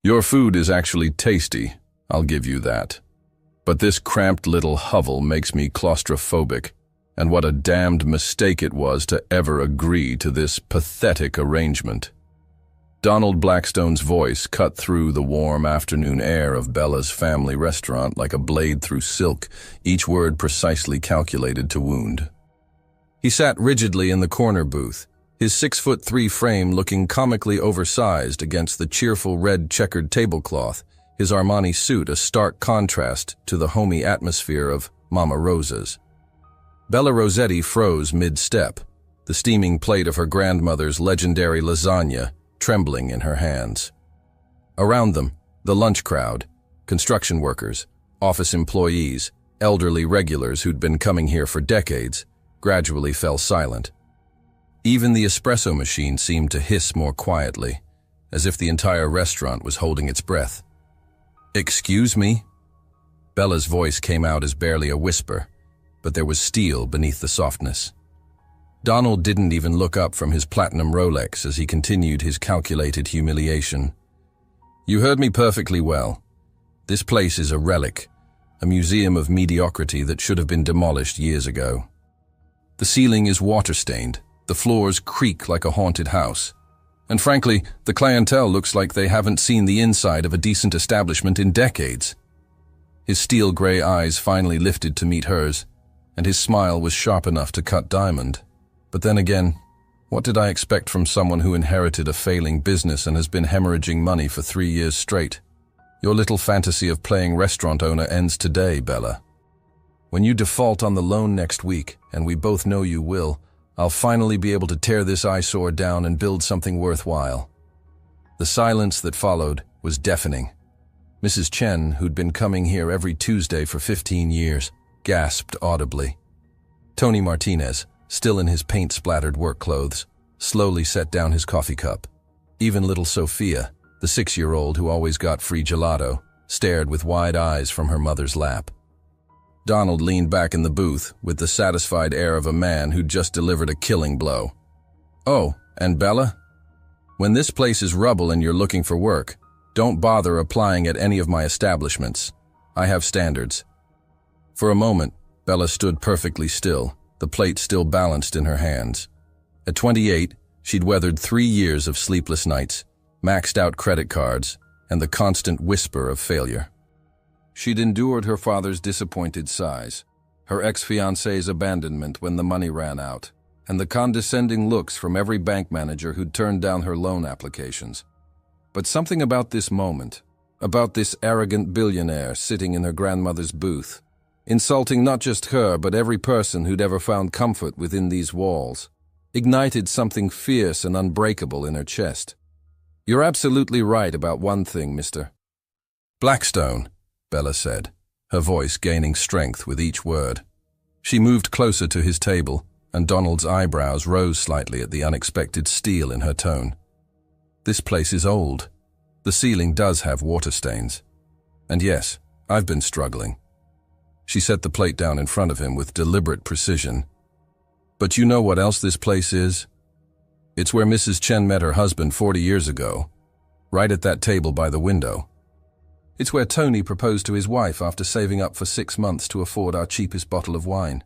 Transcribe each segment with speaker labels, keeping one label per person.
Speaker 1: Your food is actually tasty, I'll give you that. But this cramped little hovel makes me claustrophobic, and what a damned mistake it was to ever agree to this pathetic arrangement. Donald Blackstone's voice cut through the warm afternoon air of Bella's family restaurant like a blade through silk, each word precisely calculated to wound. He sat rigidly in the corner booth, his 6'3" frame looking comically oversized against the cheerful red checkered tablecloth, his Armani suit a stark contrast to the homey atmosphere of Mama Rosa's. Bella Rossetti froze mid-step, the steaming plate of her grandmother's legendary lasagna trembling in her hands. Around them, the lunch crowd, construction workers, office employees, elderly regulars who'd been coming here for decades, gradually fell silent. Even the espresso machine seemed to hiss more quietly, as if the entire restaurant was holding its breath. "Excuse me?" Bella's voice came out as barely a whisper, but there was steel beneath the softness. Donald didn't even look up from his platinum Rolex as he continued his calculated humiliation. "You heard me perfectly well. This place is a relic, a museum of mediocrity that should have been demolished years ago. The ceiling is water-stained, the floors creak like a haunted house, and frankly, the clientele looks like they haven't seen the inside of a decent establishment in decades." His steel-gray eyes finally lifted to meet hers, and his smile was sharp enough to cut diamond. But then again, what did I expect from someone who inherited a failing business and has been hemorrhaging money for 3 years straight? Your little fantasy of playing restaurant owner ends today, Bella. When you default on the loan next week, and we both know you will, I'll finally be able to tear this eyesore down and build something worthwhile. The silence that followed was deafening. Mrs. Chen, who'd been coming here every Tuesday for 15 years, gasped audibly. Tony Martinez, still in his paint-splattered work clothes, slowly set down his coffee cup. Even little Sophia, the 6-year-old who always got free gelato, stared with wide eyes from her mother's lap. Donald leaned back in the booth with the satisfied air of a man who'd just delivered a killing blow. "Oh, and Bella? When this place is rubble and you're looking for work, don't bother applying at any of my establishments. I have standards." For a moment, Bella stood perfectly still, the plate still balanced in her hands. At 28, she'd weathered 3 years of sleepless nights, maxed out credit cards, and the constant whisper of failure. She'd endured her father's disappointed sighs, her ex-fiancé's abandonment when the money ran out, and the condescending looks from every bank manager who'd turned down her loan applications. But something about this moment, about this arrogant billionaire sitting in her grandmother's booth, insulting not just her but every person who'd ever found comfort within these walls, ignited something fierce and unbreakable in her chest. "You're absolutely right about one thing, Mr. Blackstone," Bella said, her voice gaining strength with each word. She moved closer to his table, and Donald's eyebrows rose slightly at the unexpected steel in her tone. "This place is old. The ceiling does have water stains. And yes, I've been struggling." She set the plate down in front of him with deliberate precision. "But you know what else this place is? It's where Mrs. Chen met her husband 40 years ago, right at that table by the window. It's where Tony proposed to his wife after saving up for 6 months to afford our cheapest bottle of wine.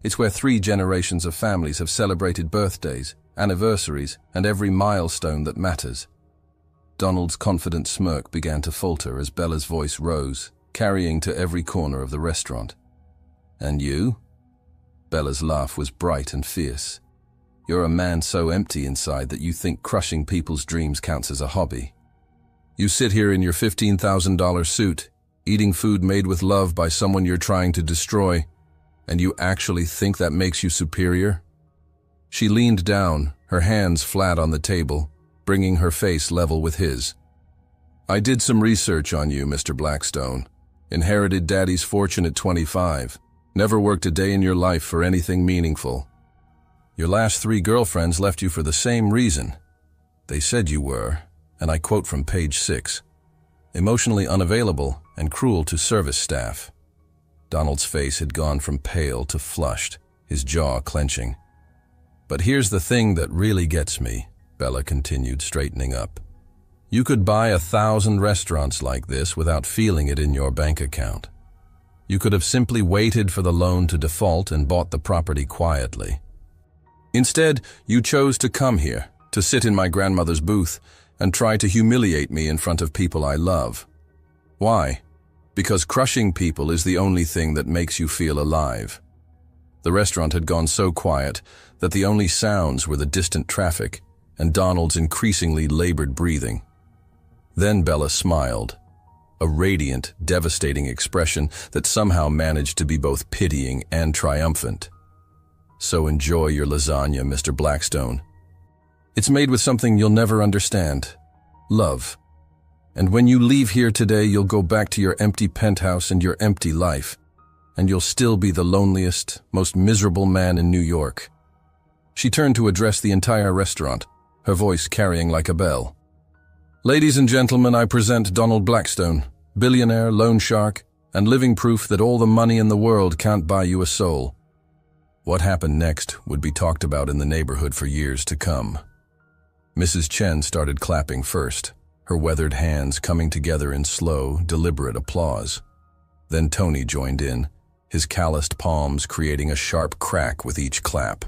Speaker 1: It's where 3 generations of families have celebrated birthdays, anniversaries, and every milestone that matters." Donald's confident smirk began to falter as Bella's voice rose, carrying to every corner of the restaurant. "And you?" Bella's laugh was bright and fierce. "You're a man so empty inside that you think crushing people's dreams counts as a hobby. You sit here in your $15,000 suit, eating food made with love by someone you're trying to destroy, and you actually think that makes you superior?" She leaned down, her hands flat on the table, bringing her face level with his. "I did some research on you, Mr. Blackstone. Inherited Daddy's fortune at 25. Never worked a day in your life for anything meaningful. Your last 3 girlfriends left you for the same reason. They said you were, and I quote from page 6, emotionally unavailable and cruel to service staff." Donald's face had gone from pale to flushed, his jaw clenching. "But here's the thing that really gets me," Bella continued, straightening up. You could buy 1,000 restaurants like this without feeling it in your bank account. You could have simply waited for the loan to default and bought the property quietly. Instead, you chose to come here, to sit in my grandmother's booth, and try to humiliate me in front of people I love. Why? Because crushing people is the only thing that makes you feel alive. The restaurant had gone so quiet that the only sounds were the distant traffic and Donald's increasingly labored breathing. Then Bella smiled, a radiant, devastating expression that somehow managed to be both pitying and triumphant. So enjoy your lasagna, Mr. Blackstone. It's made with something you'll never understand: love. And when you leave here today, you'll go back to your empty penthouse and your empty life, and you'll still be the loneliest, most miserable man in New York. She turned to address the entire restaurant, her voice carrying like a bell. Ladies and gentlemen, I present Donald Blackstone, billionaire, loan shark, and living proof that all the money in the world can't buy you a soul. What happened next would be talked about in the neighborhood for years to come. Mrs. Chen started clapping first, her weathered hands coming together in slow, deliberate applause. Then Tony joined in, his calloused palms creating a sharp crack with each clap.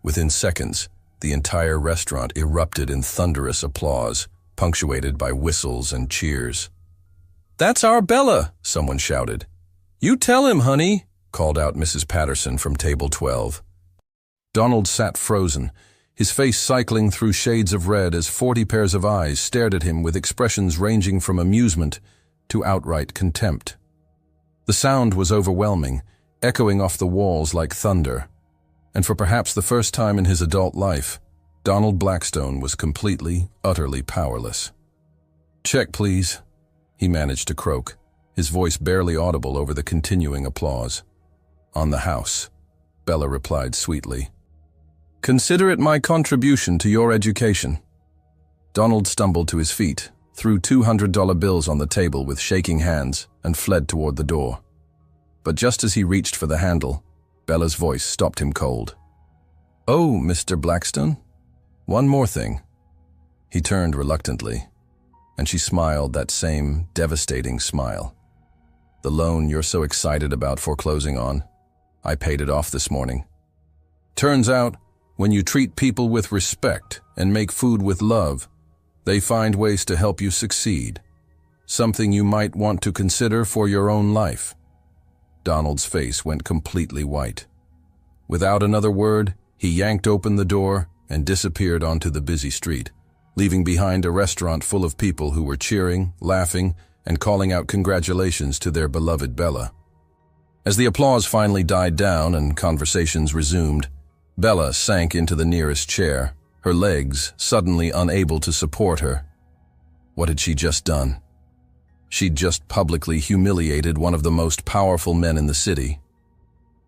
Speaker 1: Within seconds, the entire restaurant erupted in thunderous applause, punctuated by whistles and cheers. "That's our Bella," someone shouted. "You tell him, honey," called out Mrs. Patterson from table 12. Donald sat frozen, his face cycling through shades of red as 40 pairs of eyes stared at him with expressions ranging from amusement to outright contempt. The sound was overwhelming, echoing off the walls like thunder, and for perhaps the first time in his adult life, Donald Blackstone was completely, utterly powerless. "Check, please," he managed to croak, his voice barely audible over the continuing applause. "On the house," Bella replied sweetly. "Consider it my contribution to your education." Donald stumbled to his feet, threw $200 bills on the table with shaking hands, and fled toward the door. But just as he reached for the handle, Bella's voice stopped him cold. "Oh, Mr. Blackstone? One more thing." He turned reluctantly, and she smiled that same devastating smile. "The loan you're so excited about foreclosing on, I paid it off this morning. Turns out, when you treat people with respect and make food with love, they find ways to help you succeed. Something you might want to consider for your own life." Donald's face went completely white. Without another word, he yanked open the door and disappeared onto the busy street, leaving behind a restaurant full of people who were cheering, laughing, and calling out congratulations to their beloved Bella. As the applause finally died down and conversations resumed, Bella sank into the nearest chair, her legs suddenly unable to support her. What had she just done? She'd just publicly humiliated one of the most powerful men in the city,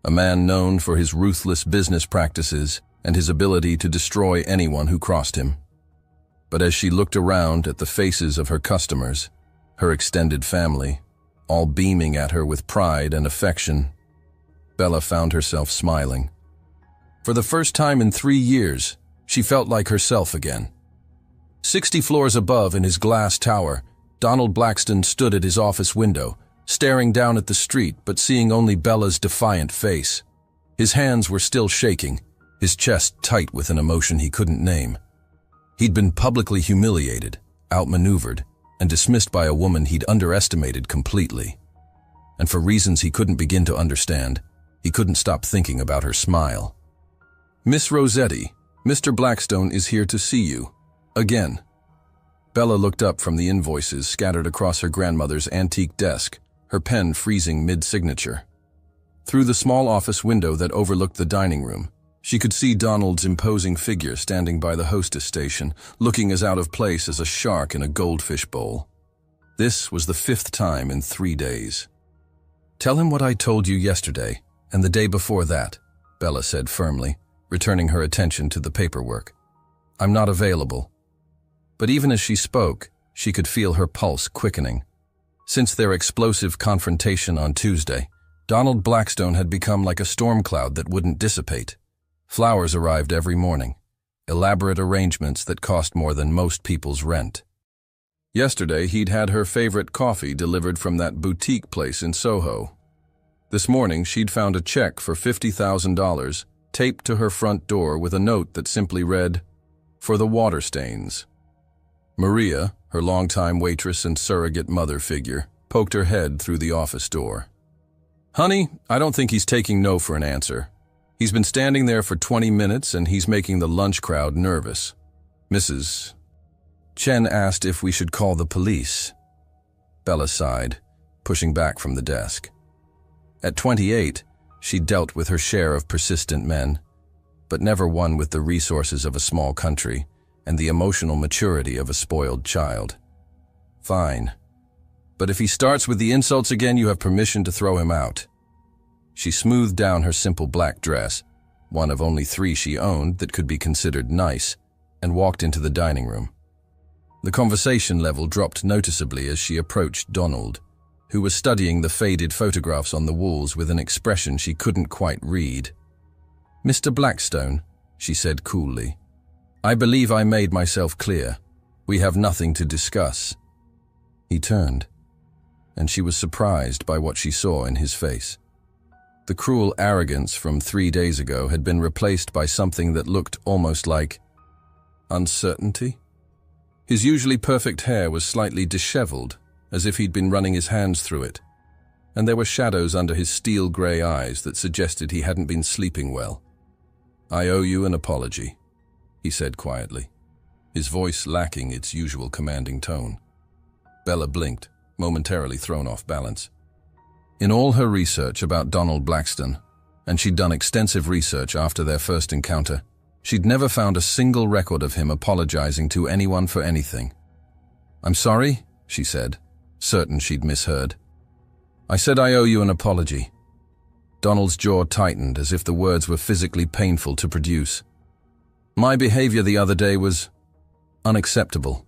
Speaker 1: a man known for his ruthless business practices and his ability to destroy anyone who crossed him. But as she looked around at the faces of her customers, her extended family, all beaming at her with pride and affection, Bella found herself smiling. For the first time in 3 years, she felt like herself again. 60 floors above in his glass tower, Donald Blackstone stood at his office window, staring down at the street but seeing only Bella's defiant face. His hands were still shaking, his chest tight with an emotion he couldn't name. He'd been publicly humiliated, outmaneuvered, and dismissed by a woman he'd underestimated completely. And for reasons he couldn't begin to understand, he couldn't stop thinking about her smile. "Miss Rossetti, Mr. Blackstone is here to see you. Again." Bella looked up from the invoices scattered across her grandmother's antique desk, her pen freezing mid-signature. Through the small office window that overlooked the dining room, she could see Donald's imposing figure standing by the hostess station, looking as out of place as a shark in a goldfish bowl. This was the 5th time in 3 days. "Tell him what I told you yesterday, and the day before that," Bella said firmly, returning her attention to the paperwork. "I'm not available." But even as she spoke, she could feel her pulse quickening. Since their explosive confrontation on Tuesday, Donald Blackstone had become like a storm cloud that wouldn't dissipate. Flowers arrived every morning, elaborate arrangements that cost more than most people's rent. Yesterday, he'd had her favorite coffee delivered from that boutique place in Soho. This morning, she'd found a check for $50,000 taped to her front door with a note that simply read, "For the water stains." Maria, her longtime waitress and surrogate mother figure, poked her head through the office door. "Honey, I don't think he's taking no for an answer. He's been standing there for 20 minutes and he's making the lunch crowd nervous. Mrs. Chen asked if we should call the police." Bella sighed, pushing back from the desk. At 28, she dealt with her share of persistent men, but never one with the resources of a small country and the emotional maturity of a spoiled child. "Fine. But if he starts with the insults again, you have permission to throw him out." She smoothed down her simple black dress, one of only 3 she owned that could be considered nice, and walked into the dining room. The conversation level dropped noticeably as she approached Donald, who was studying the faded photographs on the walls with an expression she couldn't quite read. "Mr. Blackstone," she said coolly, "I believe I made myself clear. We have nothing to discuss." He turned, and she was surprised by what she saw in his face. The cruel arrogance from 3 days ago had been replaced by something that looked almost like uncertainty. His usually perfect hair was slightly disheveled, as if he'd been running his hands through it, and there were shadows under his steel-gray eyes that suggested he hadn't been sleeping well. "I owe you an apology," he said quietly, his voice lacking its usual commanding tone. Bella blinked, momentarily thrown off balance. In all her research about Donald Blackstone, and she'd done extensive research after their first encounter, she'd never found a single record of him apologizing to anyone for anything. "I'm sorry," she said, certain she'd misheard. "I said I owe you an apology." Donald's jaw tightened as if the words were physically painful to produce. "My behavior the other day was unacceptable.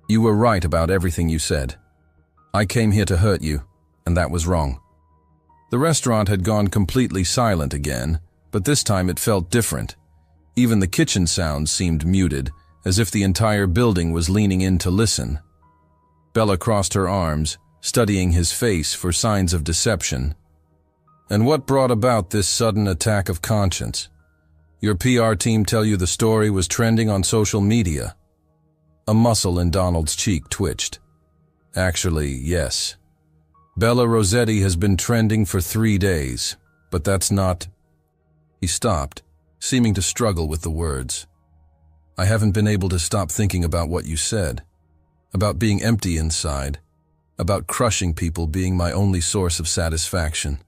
Speaker 1: You were right about everything you said. I came here to hurt you, and that was wrong." The restaurant had gone completely silent again, but this time it felt different. Even the kitchen sounds seemed muted, as if the entire building was leaning in to listen. Bella crossed her arms, studying his face for signs of deception. "And what brought about this sudden attack of conscience? Your PR team tell you the story was trending on social media?" A muscle in Donald's cheek twitched. "Actually, yes. Bella Rossetti has been trending for 3 days, but that's not—" He stopped, seeming to struggle with the words. "I haven't been able to stop thinking about what you said, about being empty inside, about crushing people being my only source of satisfaction."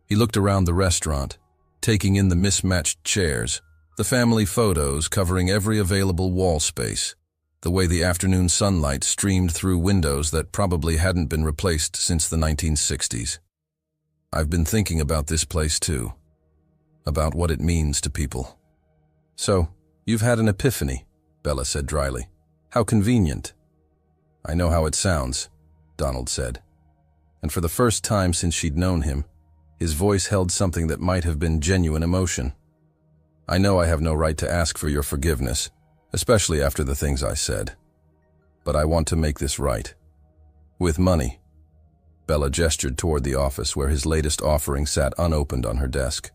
Speaker 1: He looked around the restaurant, taking in the mismatched chairs, the family photos covering every available wall space, the way the afternoon sunlight streamed through windows that probably hadn't been replaced since the 1960s. "I've been thinking about this place too, about what it means to people." "So, you've had an epiphany," Bella said dryly. "How convenient." "I know how it sounds," Donald said. And for the first time since she'd known him, his voice held something that might have been genuine emotion. "I know I have no right to ask for your forgiveness, especially after the things I said. But I want to make this right. With money." Bella gestured toward the office where his latest offering sat unopened on her desk.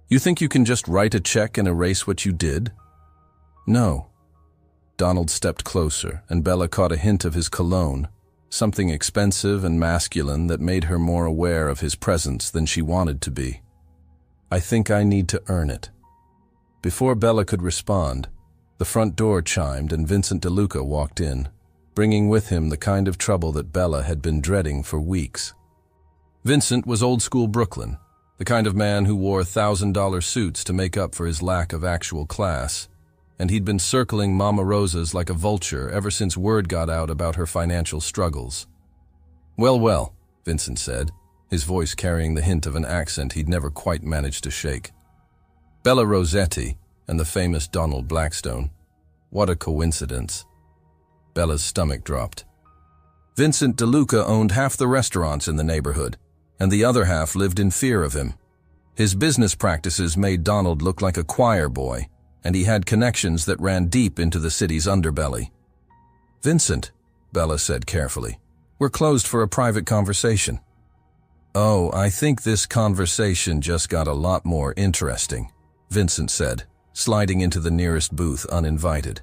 Speaker 1: "You think you can just write a check and erase what you did?" "No." Donald stepped closer, and Bella caught a hint of his cologne, something expensive and masculine that made her more aware of his presence than she wanted to be. "I think I need to earn it." Before Bella could respond, the front door chimed and Vincent DeLuca walked in, bringing with him the kind of trouble that Bella had been dreading for weeks. Vincent was old-school Brooklyn, the kind of man who wore $1,000 suits to make up for his lack of actual class, and he'd been circling Mama Rosa's like a vulture ever since word got out about her financial struggles. "Well, well," Vincent said, his voice carrying the hint of an accent he'd never quite managed to shake. "Bella Rossetti and the famous Donald Blackstone. What a coincidence." Bella's stomach dropped. Vincent DeLuca owned half the restaurants in the neighborhood, and the other half lived in fear of him. His business practices made Donald look like a choir boy, and he had connections that ran deep into the city's underbelly. "Vincent," Bella said carefully. "We're closed for a private conversation." "Oh, I think this conversation just got a lot more interesting," Vincent said, sliding into the nearest booth uninvited.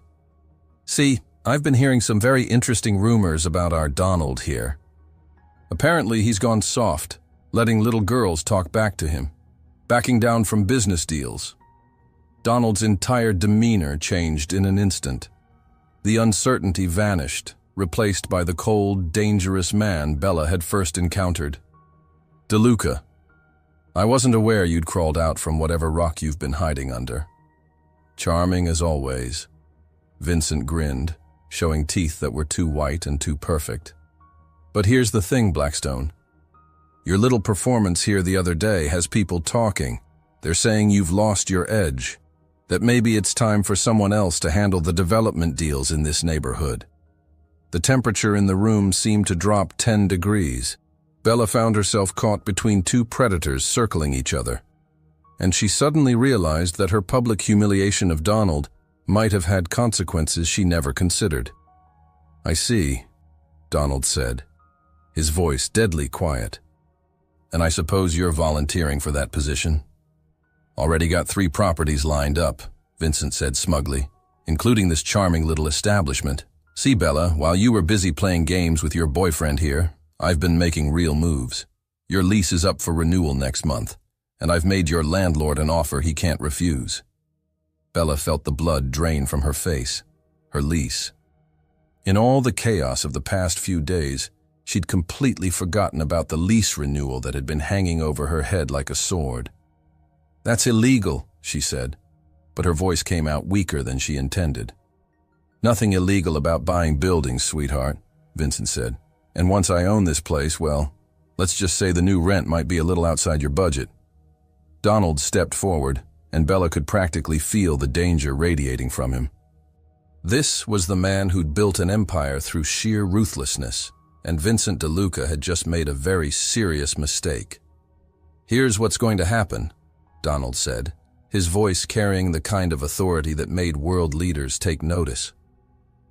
Speaker 1: "See, I've been hearing some very interesting rumors about our Donald here. Apparently he's gone soft, letting little girls talk back to him, backing down from business deals. Donald's entire demeanor changed in an instant. The uncertainty vanished, replaced by the cold, dangerous man Bella had first encountered. DeLuca, I wasn't aware you'd crawled out from whatever rock you've been hiding under." "Charming as always." Vincent grinned, showing teeth that were too white and too perfect. "But here's the thing, Blackstone. Your little performance here the other day has people talking. They're saying you've lost your edge, that maybe it's time for someone else to handle the development deals in this neighborhood." The temperature in the room seemed to drop 10 degrees. Bella found herself caught between two predators circling each other, and she suddenly realized that her public humiliation of Donald might have had consequences she never considered. "I see," Donald said, his voice deadly quiet. "And I suppose you're volunteering for that position?" "Already got 3 properties lined up," Vincent said smugly, "including this charming little establishment. See, Bella, while you were busy playing games with your boyfriend here, I've been making real moves. Your lease is up for renewal next month, and I've made your landlord an offer he can't refuse." Bella felt the blood drain from her face. Her lease. In all the chaos of the past few days, she'd completely forgotten about the lease renewal that had been hanging over her head like a sword. "That's illegal," she said, but her voice came out weaker than she intended. "Nothing illegal about buying buildings, sweetheart," Vincent said. "And once I own this place, well, let's just say the new rent might be a little outside your budget." Donald stepped forward, and Bella could practically feel the danger radiating from him. This was the man who'd built an empire through sheer ruthlessness, and Vincent DeLuca had just made a very serious mistake. "Here's what's going to happen," Donald said, his voice carrying the kind of authority that made world leaders take notice.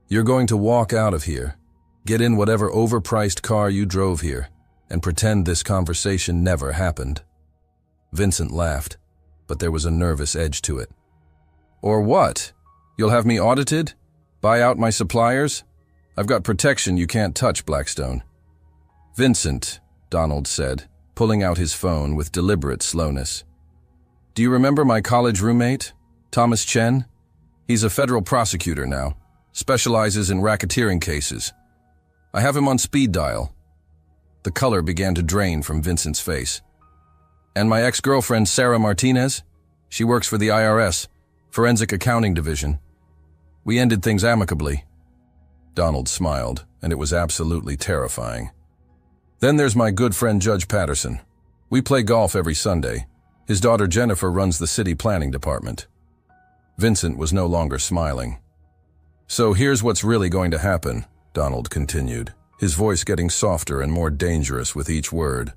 Speaker 1: "You're going to walk out of here, get in whatever overpriced car you drove here, and pretend this conversation never happened." Vincent laughed, but there was a nervous edge to it. "Or what? You'll have me audited? Buy out my suppliers? I've got protection you can't touch, Blackstone." "Vincent," Donald said, pulling out his phone with deliberate slowness. "Do you remember my college roommate, Thomas Chen? He's a federal prosecutor now, specializes in racketeering cases. I have him on speed dial." The color began to drain from Vincent's face. "And my ex-girlfriend, Sarah Martinez? She works for the IRS, Forensic Accounting Division. We ended things amicably." Donald smiled, and it was absolutely terrifying. "Then there's my good friend Judge Patterson. We play golf every Sunday. His daughter Jennifer runs the city planning department." Vincent was no longer smiling. "So here's what's really going to happen," Donald continued, his voice getting softer and more dangerous with each word.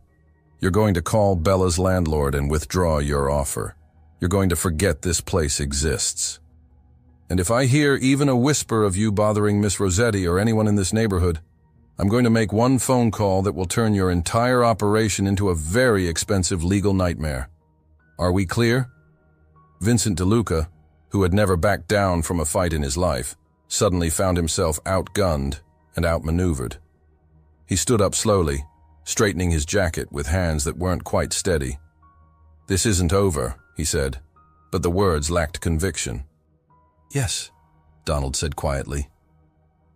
Speaker 1: "You're going to call Bella's landlord and withdraw your offer. You're going to forget this place exists. And if I hear even a whisper of you bothering Miss Rossetti or anyone in this neighborhood, I'm going to make one phone call that will turn your entire operation into a very expensive legal nightmare. Are we clear?" Vincent DeLuca, who had never backed down from a fight in his life, suddenly found himself outgunned and outmaneuvered. He stood up slowly, straightening his jacket with hands that weren't quite steady. "This isn't over," he said, but the words lacked conviction. "Yes," Donald said quietly.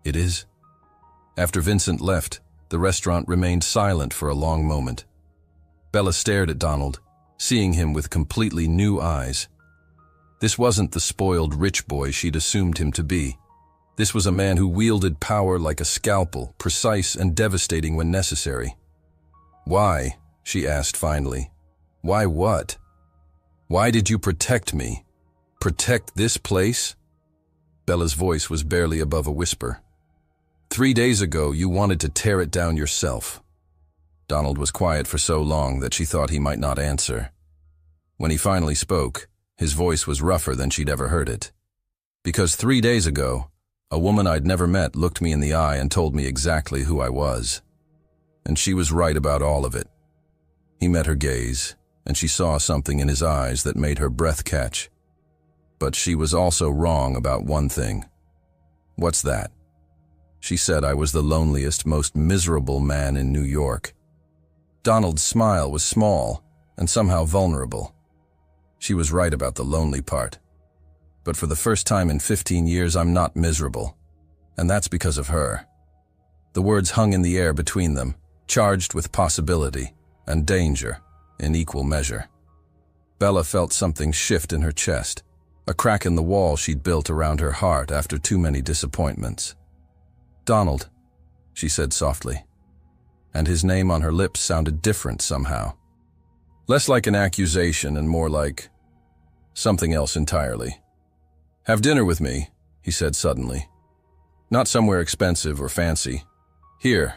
Speaker 1: "It is." After Vincent left, the restaurant remained silent for a long moment. Bella stared at Donald, seeing him with completely new eyes. This wasn't the spoiled rich boy she'd assumed him to be. This was a man who wielded power like a scalpel, precise and devastating when necessary. "Why?" she asked finally. "Why what? Why did you protect me? Protect this place?" Bella's voice was barely above a whisper. 3 days ago, you wanted to tear it down yourself." Donald was quiet for so long that she thought he might not answer. When he finally spoke, his voice was rougher than she'd ever heard it. "Because 3 days ago, A woman I'd never met looked me in the eye and told me exactly who I was. And she was right about all of it. He met her gaze, and she saw something in his eyes that made her breath catch. But she was also wrong about one thing. What's that? She said I was the loneliest, most miserable man in New York. Donald's smile was small and somehow vulnerable. She was right about the lonely part. But for the first time in 15 years, I'm not miserable. And that's because of her. The words hung in the air between them, charged with possibility and danger in equal measure. Bella felt something shift in her chest, a crack in the wall she'd built around her heart after too many disappointments. "Donald," she said softly, and his name on her lips sounded different somehow. Less like an accusation and more like something else entirely. "Have dinner with me," he said suddenly. "Not somewhere expensive or fancy. Here,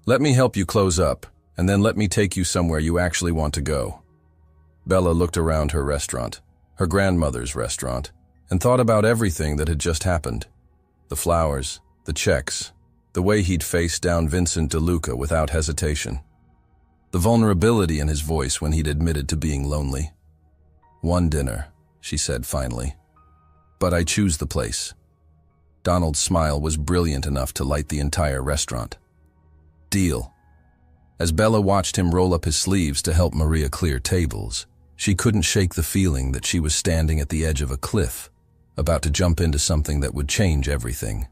Speaker 1: let me help you close up, and then let me take you somewhere you actually want to go." Bella looked around her restaurant, her grandmother's restaurant, and thought about everything that had just happened. The flowers, the checks, the way he'd faced down Vincent DeLuca without hesitation. The vulnerability in his voice when he'd admitted to being lonely. "One dinner," she said finally. "But I choose the place." Donald's smile was brilliant enough to light the entire restaurant. "Deal." As Bella watched him roll up his sleeves to help Maria clear tables, she couldn't shake the feeling that she was standing at the edge of a cliff, about to jump into something that would change everything.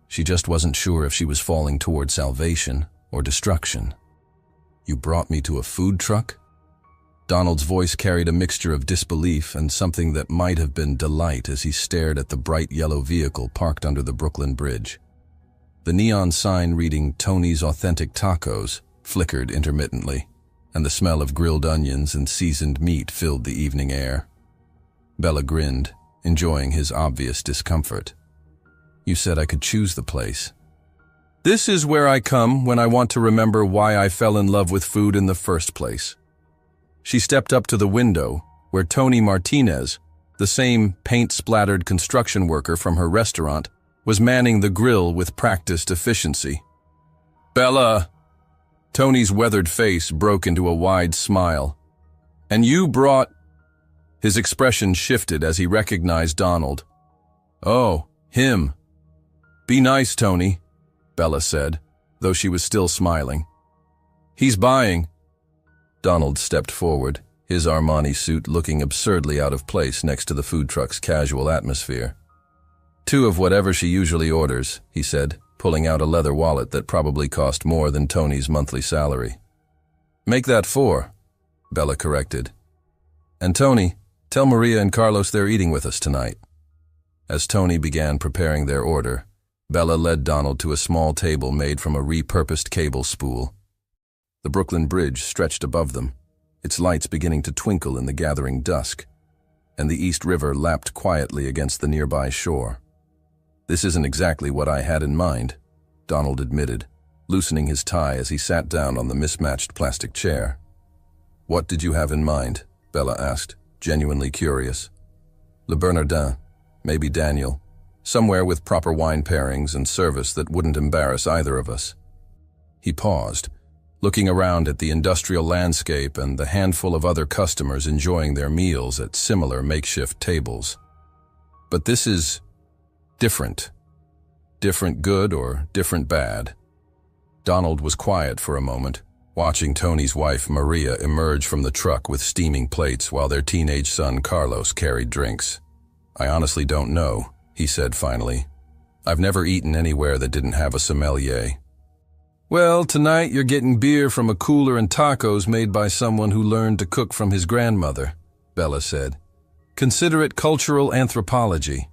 Speaker 1: She just wasn't sure if she was falling toward salvation or destruction. "You brought me to a food truck?" Donald's voice carried a mixture of disbelief and something that might have been delight as he stared at the bright yellow vehicle parked under the Brooklyn Bridge. The neon sign reading "Tony's Authentic Tacos" flickered intermittently, and the smell of grilled onions and seasoned meat filled the evening air. Bella grinned, enjoying his obvious discomfort. "You said I could choose the place." "This is where I come when I want to remember why I fell in love with food in the first place." She stepped up to the window where Tony Martinez, the same paint-splattered construction worker from her restaurant, was manning the grill with practiced efficiency. "Bella!" Tony's weathered face broke into a wide smile. "And you brought—" His expression shifted as he recognized Donald. "Oh, him." "Be nice, Tony," Bella said, though she was still smiling. "He's buying." Donald stepped forward, his Armani suit looking absurdly out of place next to the food truck's casual atmosphere. "Two of whatever she usually orders," he said, pulling out a leather wallet that probably cost more than Tony's monthly salary. "Make that 4, Bella corrected. "And Tony, tell Maria and Carlos they're eating with us tonight." As Tony began preparing their order, Bella led Donald to a small table made from a repurposed cable spool. The Brooklyn Bridge stretched above them, its lights beginning to twinkle in the gathering dusk, and the East River lapped quietly against the nearby shore. "This isn't exactly what I had in mind," Donald admitted, loosening his tie as he sat down on the mismatched plastic chair. "What did you have in mind?" Bella asked, genuinely curious. "Le Bernardin, maybe Daniel, somewhere with proper wine pairings and service that wouldn't embarrass either of us." He paused, looking around at the industrial landscape and the handful of other customers enjoying their meals at similar makeshift tables. "But this is different. Different good or different bad?" Donald was quiet for a moment, watching Tony's wife Maria emerge from the truck with steaming plates while their teenage son Carlos carried drinks. "I honestly don't know," he said finally. "I've never eaten anywhere that didn't have a sommelier." "Well, tonight you're getting beer from a cooler and tacos made by someone who learned to cook from his grandmother," Bella said. "Consider it cultural anthropology."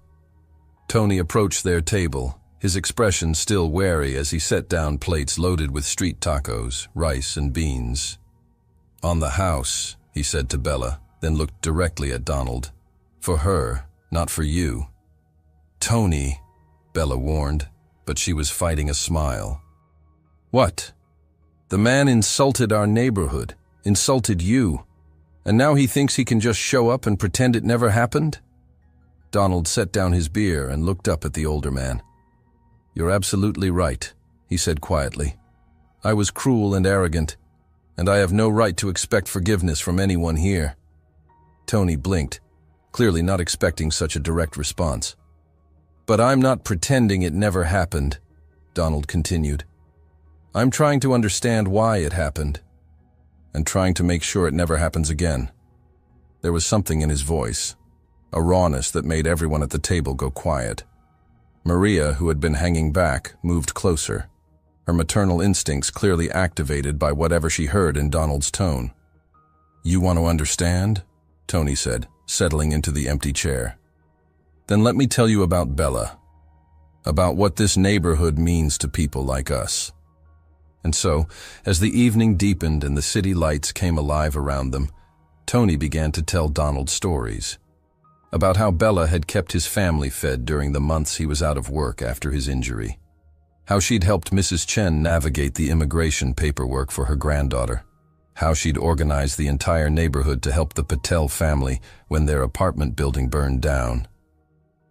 Speaker 1: Tony approached their table, his expression still wary as he set down plates loaded with street tacos, rice, and beans. "On the house," he said to Bella, then looked directly at Donald. "For her, not for you." "Tony," Bella warned, but she was fighting a smile. "What? The man insulted our neighborhood, insulted you, and now he thinks he can just show up and pretend it never happened?" Donald set down his beer and looked up at the older man, "You're absolutely right," he said quietly. "I was cruel and arrogant, and I have no right to expect forgiveness from anyone here." Tony blinked, clearly not expecting such a direct response. "But I'm not pretending it never happened," Donald continued. "I'm trying to understand why it happened, and trying to make sure it never happens again." There was something in his voice, a rawness that made everyone at the table go quiet. Maria, who had been hanging back, moved closer, her maternal instincts clearly activated by whatever she heard in Donald's tone. "You want to understand?" Tony said, settling into the empty chair. "Then let me tell you about Bella, about what this neighborhood means to people like us." And so, as the evening deepened and the city lights came alive around them, Tony began to tell Donald stories about how Bella had kept his family fed during the months he was out of work after his injury, how she'd helped Mrs. Chen navigate the immigration paperwork for her granddaughter, how she'd organized the entire neighborhood to help the Patel family when their apartment building burned down.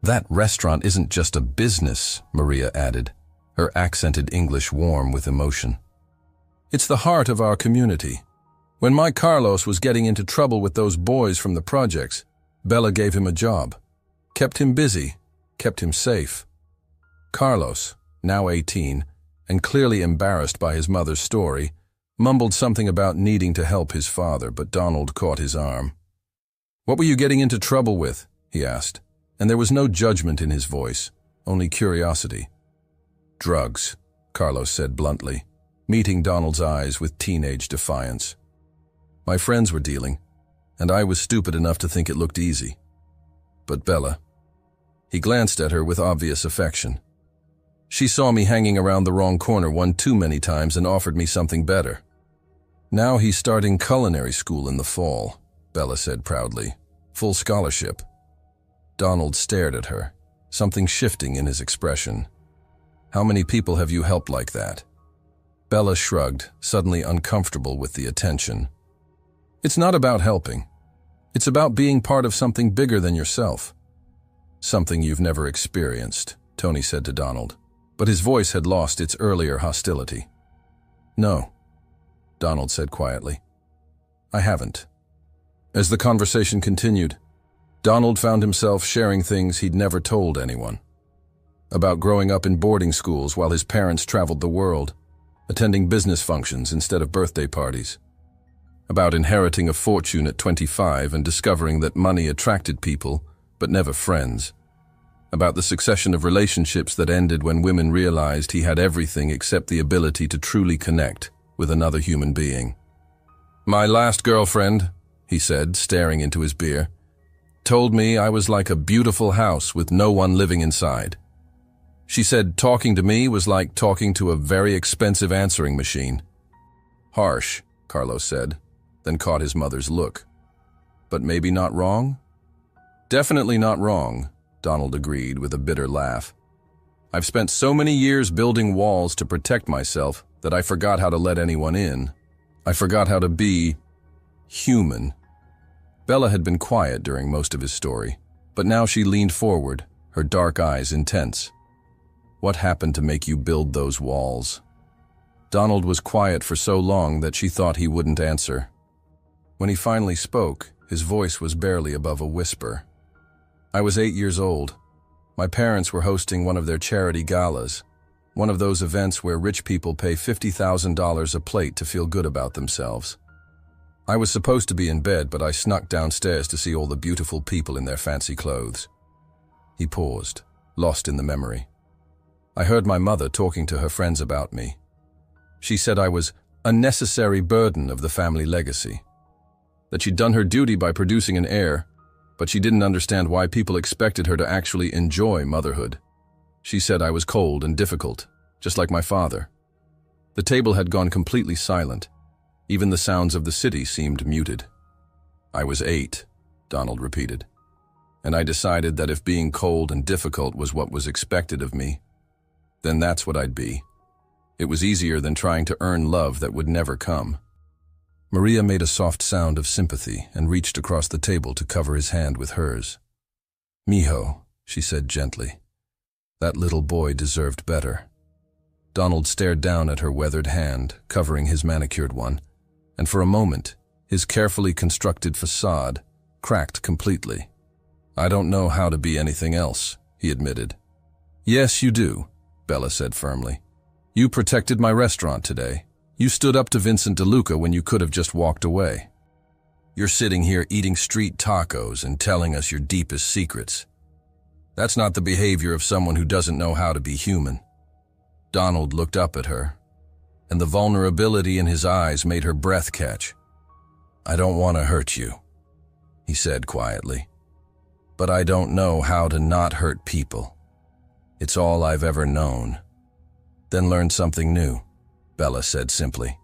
Speaker 1: "That restaurant isn't just a business," Maria added, her accented English warm with emotion. "It's the heart of our community. When my Carlos was getting into trouble with those boys from the projects, Bella gave him a job, kept him busy, kept him safe." Carlos, now 18, and clearly embarrassed by his mother's story, mumbled something about needing to help his father, but Donald caught his arm. "What were you getting into trouble with?" he asked, and there was no judgment in his voice, only curiosity. "Drugs," Carlos said bluntly, meeting Donald's eyes with teenage defiance. "My friends were dealing, and I was stupid enough to think it looked easy. But Bella..." He glanced at her with obvious affection. "She saw me hanging around the wrong corner one too many times and offered me something better. Now he's starting culinary school in the fall," Bella said proudly. "Full scholarship." Donald stared at her, something shifting in his expression. "How many people have you helped like that?" Bella shrugged, suddenly uncomfortable with the attention. "It's not about helping. It's about being part of something bigger than yourself." "Something you've never experienced," Tony said to Donald, but his voice had lost its earlier hostility. "No," Donald said quietly. "I haven't." As the conversation continued, Donald found himself sharing things he'd never told anyone. About growing up in boarding schools while his parents traveled the world, attending business functions instead of birthday parties. About inheriting a fortune at 25 and discovering that money attracted people, but never friends. About the succession of relationships that ended when women realized he had everything except the ability to truly connect with another human being. "My last girlfriend," he said, staring into his beer, "told me I was like a beautiful house with no one living inside. She said talking to me was like talking to a very expensive answering machine." "Harsh," Carlos said, then caught his mother's look. "But maybe not wrong?" "Definitely not wrong," Donald agreed with a bitter laugh. "I've spent so many years building walls to protect myself that I forgot how to let anyone in. I forgot how to be human." Bella had been quiet during most of his story, but now she leaned forward, her dark eyes intense. "What happened to make you build those walls?" Donald was quiet for so long that she thought he wouldn't answer. When he finally spoke, his voice was barely above a whisper. "I was 8 years old. My parents were hosting one of their charity galas, one of those events where rich people pay $50,000 a plate to feel good about themselves. I was supposed to be in bed, but I snuck downstairs to see all the beautiful people in their fancy clothes." He paused, lost in the memory. "I heard my mother talking to her friends about me. She said I was a necessary burden of the family legacy, that she'd done her duty by producing an heir, but she didn't understand why people expected her to actually enjoy motherhood. She said I was cold and difficult, just like my father." The table had gone completely silent. Even the sounds of the city seemed muted. "I was 8, Donald repeated, "and I decided that if being cold and difficult was what was expected of me, then that's what I'd be. It was easier than trying to earn love that would never come." Maria made a soft sound of sympathy and reached across the table to cover his hand with hers. "Mijo," she said gently, That little boy deserved better. Donald stared down at her weathered hand, covering his manicured one, and for a moment, his carefully constructed facade cracked completely. "I don't know how to be anything else," he admitted. "Yes, you do," Bella said firmly. "You protected my restaurant today. You stood up to Vincent DeLuca when you could have just walked away. You're sitting here eating street tacos and telling us your deepest secrets. That's not the behavior of someone who doesn't know how to be human." Donald looked up at her, and the vulnerability in his eyes made her breath catch. "I don't want to hurt you," he said quietly, "but I don't know how to not hurt people. It's all I've ever known." "Then learn something new," Bella said simply.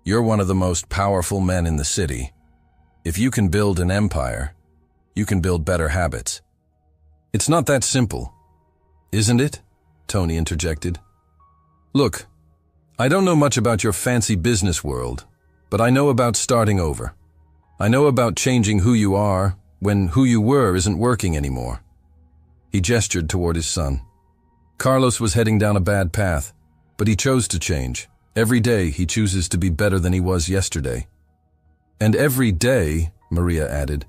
Speaker 1: "You're one of the most powerful men in the city. If you can build an empire, you can build better habits." "It's not that simple, isn't it?" Tony interjected. "Look, I don't know much about your fancy business world, but I know about starting over. I know about changing who you are when who you were isn't working anymore." He gestured toward his son. "Carlos was heading down a bad path, but he chose to change. Every day he chooses to be better than he was yesterday. And every day," Maria added,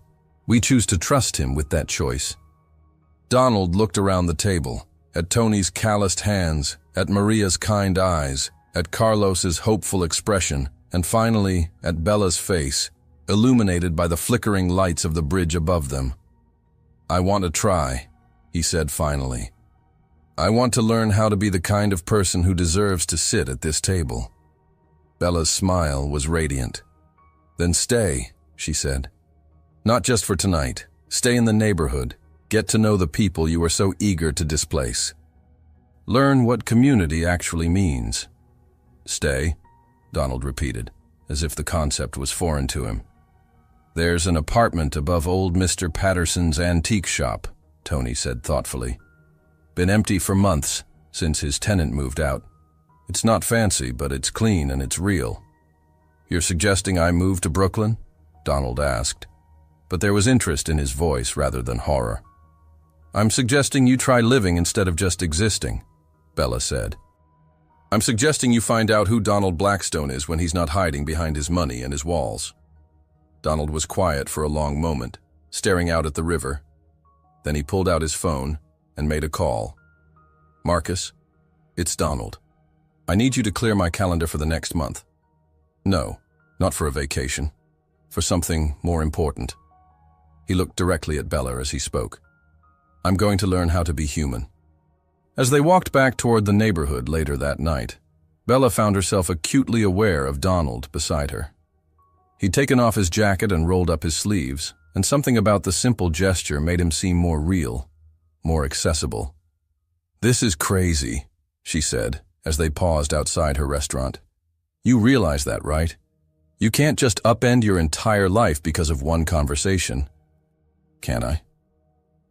Speaker 1: "we choose to trust him with that choice." Donald looked around the table, at Tony's calloused hands, at Maria's kind eyes, at Carlos's hopeful expression, and finally at Bella's face, illuminated by the flickering lights of the bridge above them. "I want to try," he said finally. "I want to learn how to be the kind of person who deserves to sit at this table." Bella's smile was radiant. "Then stay," she said. "Not just for tonight. Stay in the neighborhood. Get to know the people you are so eager to displace. Learn what community actually means." "Stay," Donald repeated, as if the concept was foreign to him. "There's an apartment above old Mr. Patterson's antique shop," Tony said thoughtfully. "Been empty for months, since his tenant moved out. It's not fancy, but it's clean and it's real." "You're suggesting I move to Brooklyn?" Donald asked, but there was interest in his voice rather than horror. "I'm suggesting you try living instead of just existing," Bella said. "I'm suggesting you find out who Donald Blackstone is when he's not hiding behind his money and his walls." Donald was quiet for a long moment, staring out at the river. Then he pulled out his phone and made a call. "Marcus, it's Donald. I need you to clear my calendar for the next month. No, not for a vacation. For something more important." He looked directly at Bella as he spoke. "I'm going to learn how to be human." As they walked back toward the neighborhood later that night, Bella found herself acutely aware of Donald beside her. He'd taken off his jacket and rolled up his sleeves, and something about the simple gesture made him seem more real, more accessible. "This is crazy," she said, as they paused outside her restaurant. "You realize that, right? You can't just upend your entire life because of one conversation." "Can I?"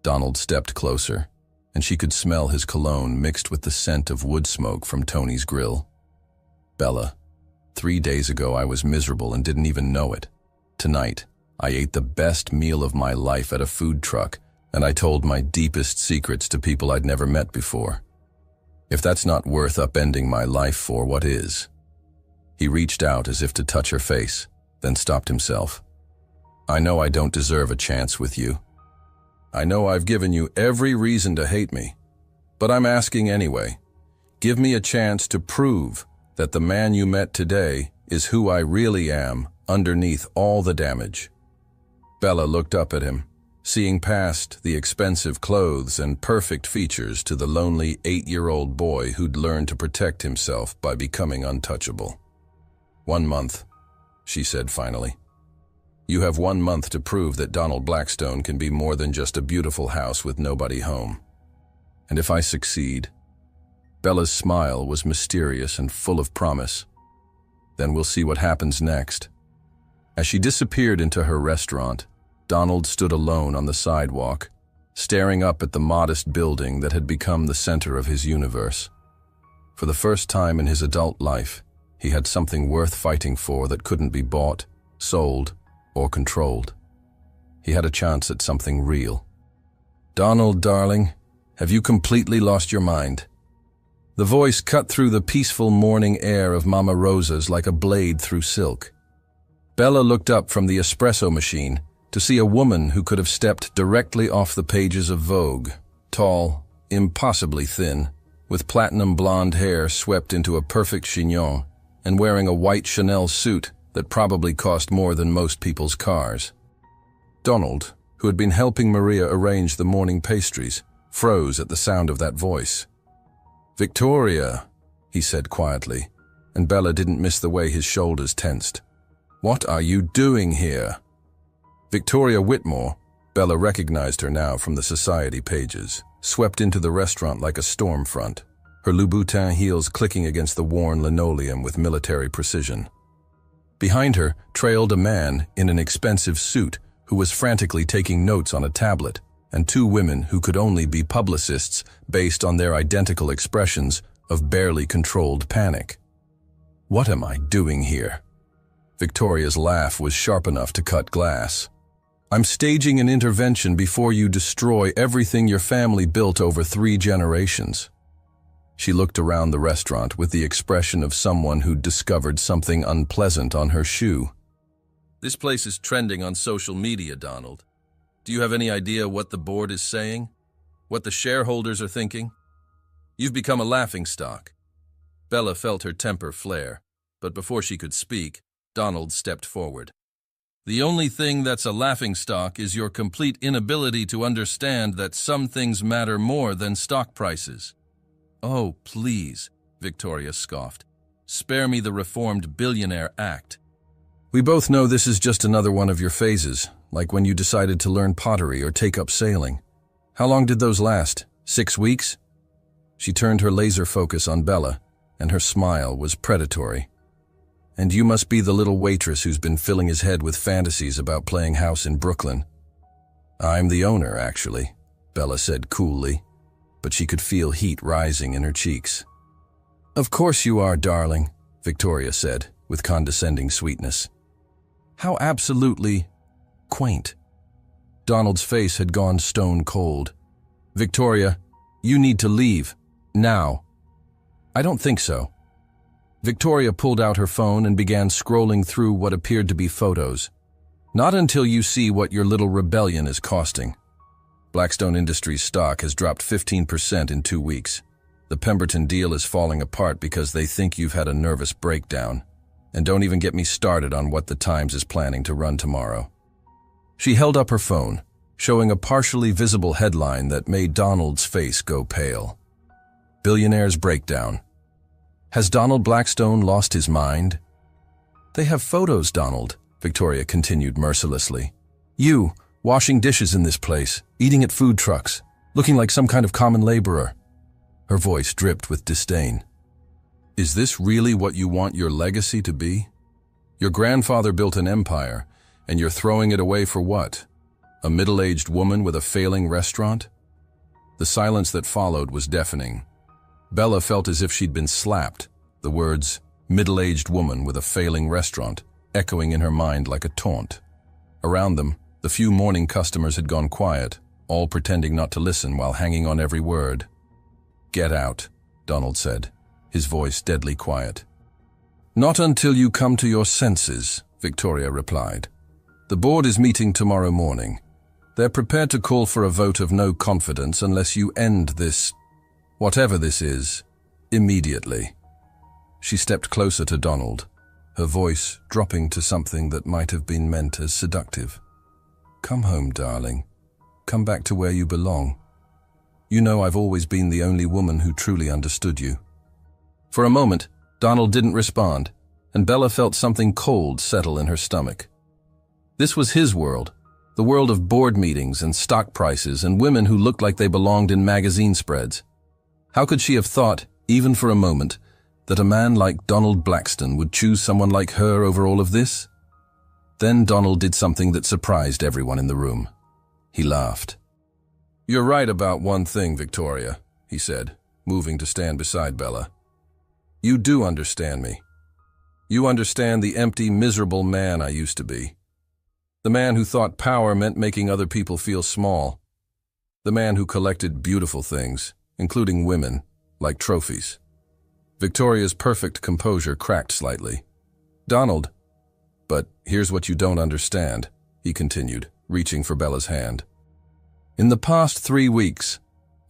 Speaker 1: Donald stepped closer, and she could smell his cologne mixed with the scent of wood smoke from Tony's grill. "Bella, 3 days ago I was miserable and didn't even know it. Tonight, I ate the best meal of my life at a food truck, and I told my deepest secrets to people I'd never met before. If that's not worth upending my life for, what is?" He reached out as if to touch her face, then stopped himself. "I know I don't deserve a chance with you. I know I've given you every reason to hate me, but I'm asking anyway. Give me a chance to prove that the man you met today is who I really am underneath all the damage." Bella looked up at him, seeing past the expensive clothes and perfect features to the lonely 8-year-old boy who'd learned to protect himself by becoming untouchable. "1 month," she said finally. "You have 1 month to prove that Donald Blackstone can be more than just a beautiful house with nobody home. And if I succeed..." Bella's smile was mysterious and full of promise. "Then we'll see what happens next." As she disappeared into her restaurant, Donald stood alone on the sidewalk, staring up at the modest building that had become the center of his universe. For the first time in his adult life, he had something worth fighting for that couldn't be bought, sold, or controlled. He had a chance at something real. "Donald, darling, Have you completely lost your mind?" The voice cut through the peaceful morning air of Mama Rosa's like a blade through silk. Bella looked up from the espresso machine to see a woman who could have stepped directly off the pages of Vogue, tall, impossibly thin, with platinum blonde hair swept into a perfect chignon, and wearing a white Chanel suit that probably cost more than most people's cars. Donald, who had been helping Maria arrange the morning pastries, froze at the sound of that voice. "Victoria," he said quietly, and Bella didn't miss the way his shoulders tensed. "What are you doing here?" Victoria Whitmore, Bella recognized her now from the society pages, swept into the restaurant like a storm front, her Louboutin heels clicking against the worn linoleum with military precision. Behind her trailed a man in an expensive suit who was frantically taking notes on a tablet, and two women who could only be publicists based on their identical expressions of barely controlled panic. "What am I doing here?" Victoria's laugh was sharp enough to cut glass. "I'm staging an intervention before you destroy everything your family built over 3 generations." She looked around the restaurant with the expression of someone who'd discovered something unpleasant on her shoe. "This place is trending on social media, Donald. Do you have any idea what the board is saying? What the shareholders are thinking? You've become a laughingstock." Bella felt her temper flare, but before she could speak, Donald stepped forward. "The only thing that's a laughingstock is your complete inability to understand that some things matter more than stock prices." "Oh, please," Victoria scoffed. "Spare me the reformed billionaire act. We both know this is just another one of your phases, like when you decided to learn pottery or take up sailing. How long did those last? 6 weeks?" She turned her laser focus on Bella, and her smile was predatory. "And you must be the little waitress who's been filling his head with fantasies about playing house in Brooklyn." "I'm the owner, actually," Bella said coolly, but she could feel heat rising in her cheeks. "Of course you are, darling," Victoria said, with condescending sweetness. "How absolutely quaint." Donald's face had gone stone cold. "Victoria, you need to leave. Now." "I don't think so." Victoria pulled out her phone and began scrolling through what appeared to be photos. "Not until you see what your little rebellion is costing. Blackstone Industries stock has dropped 15% in 2 weeks. The Pemberton deal is falling apart because they think you've had a nervous breakdown. And don't even get me started on what the Times is planning to run tomorrow." She held up her phone, showing a partially visible headline that made Donald's face go pale. "Billionaire's breakdown. Has Donald Blackstone lost his mind?" "They have photos, Donald," Victoria continued mercilessly. "You, washing dishes in this place, eating at food trucks, looking like some kind of common laborer." Her voice dripped with disdain. "Is this really what you want your legacy to be? Your grandfather built an empire, and you're throwing it away for what? A middle-aged woman with a failing restaurant?" The silence that followed was deafening. Bella felt as if she'd been slapped, the words, "middle-aged woman with a failing restaurant," echoing in her mind like a taunt. Around them, the few morning customers had gone quiet, all pretending not to listen while hanging on every word. "Get out," Donald said, his voice deadly quiet. "Not until you come to your senses," Victoria replied. "The board is meeting tomorrow morning. They're prepared to call for a vote of no confidence unless you end this, whatever this is, immediately." She stepped closer to Donald, her voice dropping to something that might have been meant as seductive. "Come home, darling. Come back to where you belong. You know I've always been the only woman who truly understood you." For a moment, Donald didn't respond, and Bella felt something cold settle in her stomach. This was his world, the world of board meetings and stock prices and women who looked like they belonged in magazine spreads. How could she have thought, even for a moment, that a man like Donald Blackstone would choose someone like her over all of this? Then Donald did something that surprised everyone in the room. He laughed. "You're right about one thing, Victoria," he said, moving to stand beside Bella. "You do understand me. You understand the empty, miserable man I used to be. The man who thought power meant making other people feel small. The man who collected beautiful things, including women, like trophies. Victoria's perfect composure cracked slightly. "Donald, but here's what you don't understand," he continued, reaching for Bella's hand. "In the past 3 weeks,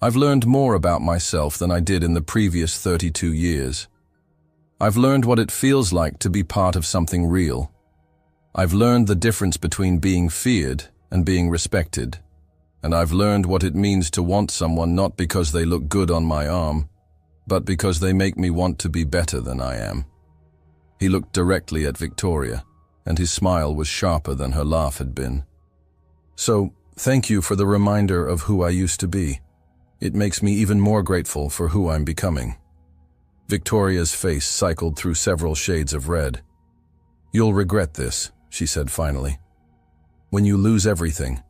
Speaker 1: I've learned more about myself than I did in the previous 32 years. I've learned what it feels like to be part of something real. I've learned the difference between being feared and being respected. And I've learned what it means to want someone not because they look good on my arm, but because they make me want to be better than I am." He looked directly at Victoria, and his smile was sharper than her laugh had been. "So, thank you for the reminder of who I used to be. It makes me even more grateful for who I'm becoming." Victoria's face cycled through several shades of red. "You'll regret this," she said finally. "When you lose everything,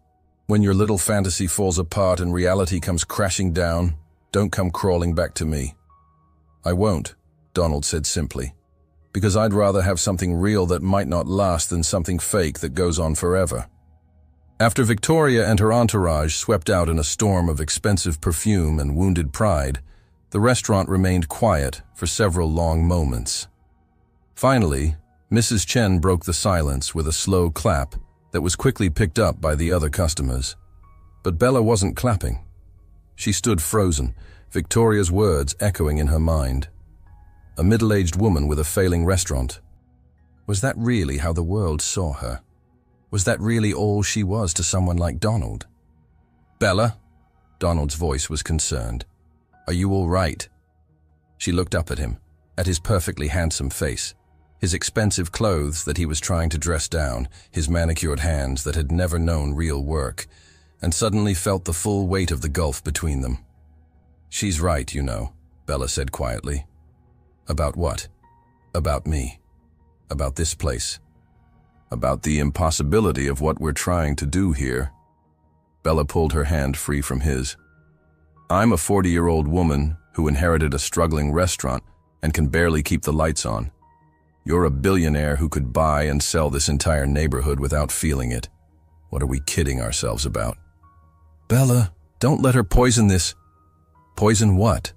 Speaker 1: when your little fantasy falls apart and reality comes crashing down, don't come crawling back to me." "I won't," Donald said simply, "because I'd rather have something real that might not last than something fake that goes on forever." After Victoria and her entourage swept out in a storm of expensive perfume and wounded pride, the restaurant remained quiet for several long moments. Finally, Mrs. Chen broke the silence with a slow clap that was quickly picked up by the other customers. But Bella wasn't clapping. She stood frozen, Victoria's words echoing in her mind. A middle-aged woman with a failing restaurant. Was that really how the world saw her? Was that really all she was to someone like Donald? "Bella?" Donald's voice was concerned. "Are you all right?" She looked up at him, at his perfectly handsome face, his expensive clothes that he was trying to dress down, his manicured hands that had never known real work, and suddenly felt the full weight of the gulf between them. "She's right, you know," Bella said quietly. "About what?" "About me. About this place. About the impossibility of what we're trying to do here." Bella pulled her hand free from his. "I'm a 40-year-old woman who inherited a struggling restaurant and can barely keep the lights on. You're a billionaire who could buy and sell this entire neighborhood without feeling it. What are we kidding ourselves about?" "Bella, don't let her poison this." "Poison what?"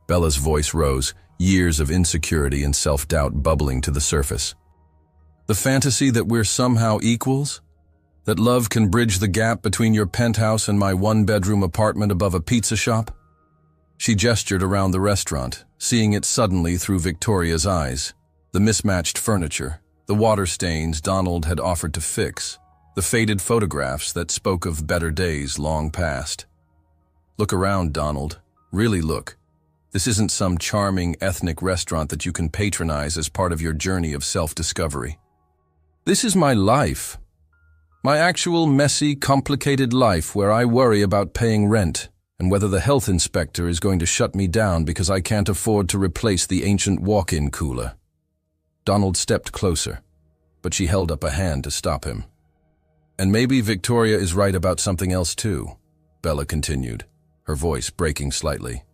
Speaker 1: Bella's voice rose, years of insecurity and self-doubt bubbling to the surface. "The fantasy that we're somehow equals? That love can bridge the gap between your penthouse and my one-bedroom apartment above a pizza shop?" She gestured around the restaurant, seeing it suddenly through Victoria's eyes. The mismatched furniture, the water stains Donald had offered to fix, the faded photographs that spoke of better days long past. "Look around, Donald. Really look. This isn't some charming ethnic restaurant that you can patronize as part of your journey of self-discovery. This is my life. My actual messy, complicated life where I worry about paying rent and whether the health inspector is going to shut me down because I can't afford to replace the ancient walk-in cooler." Donald stepped closer, but she held up a hand to stop him. "And maybe Victoria is right about something else too," Bella continued, her voice breaking slightly.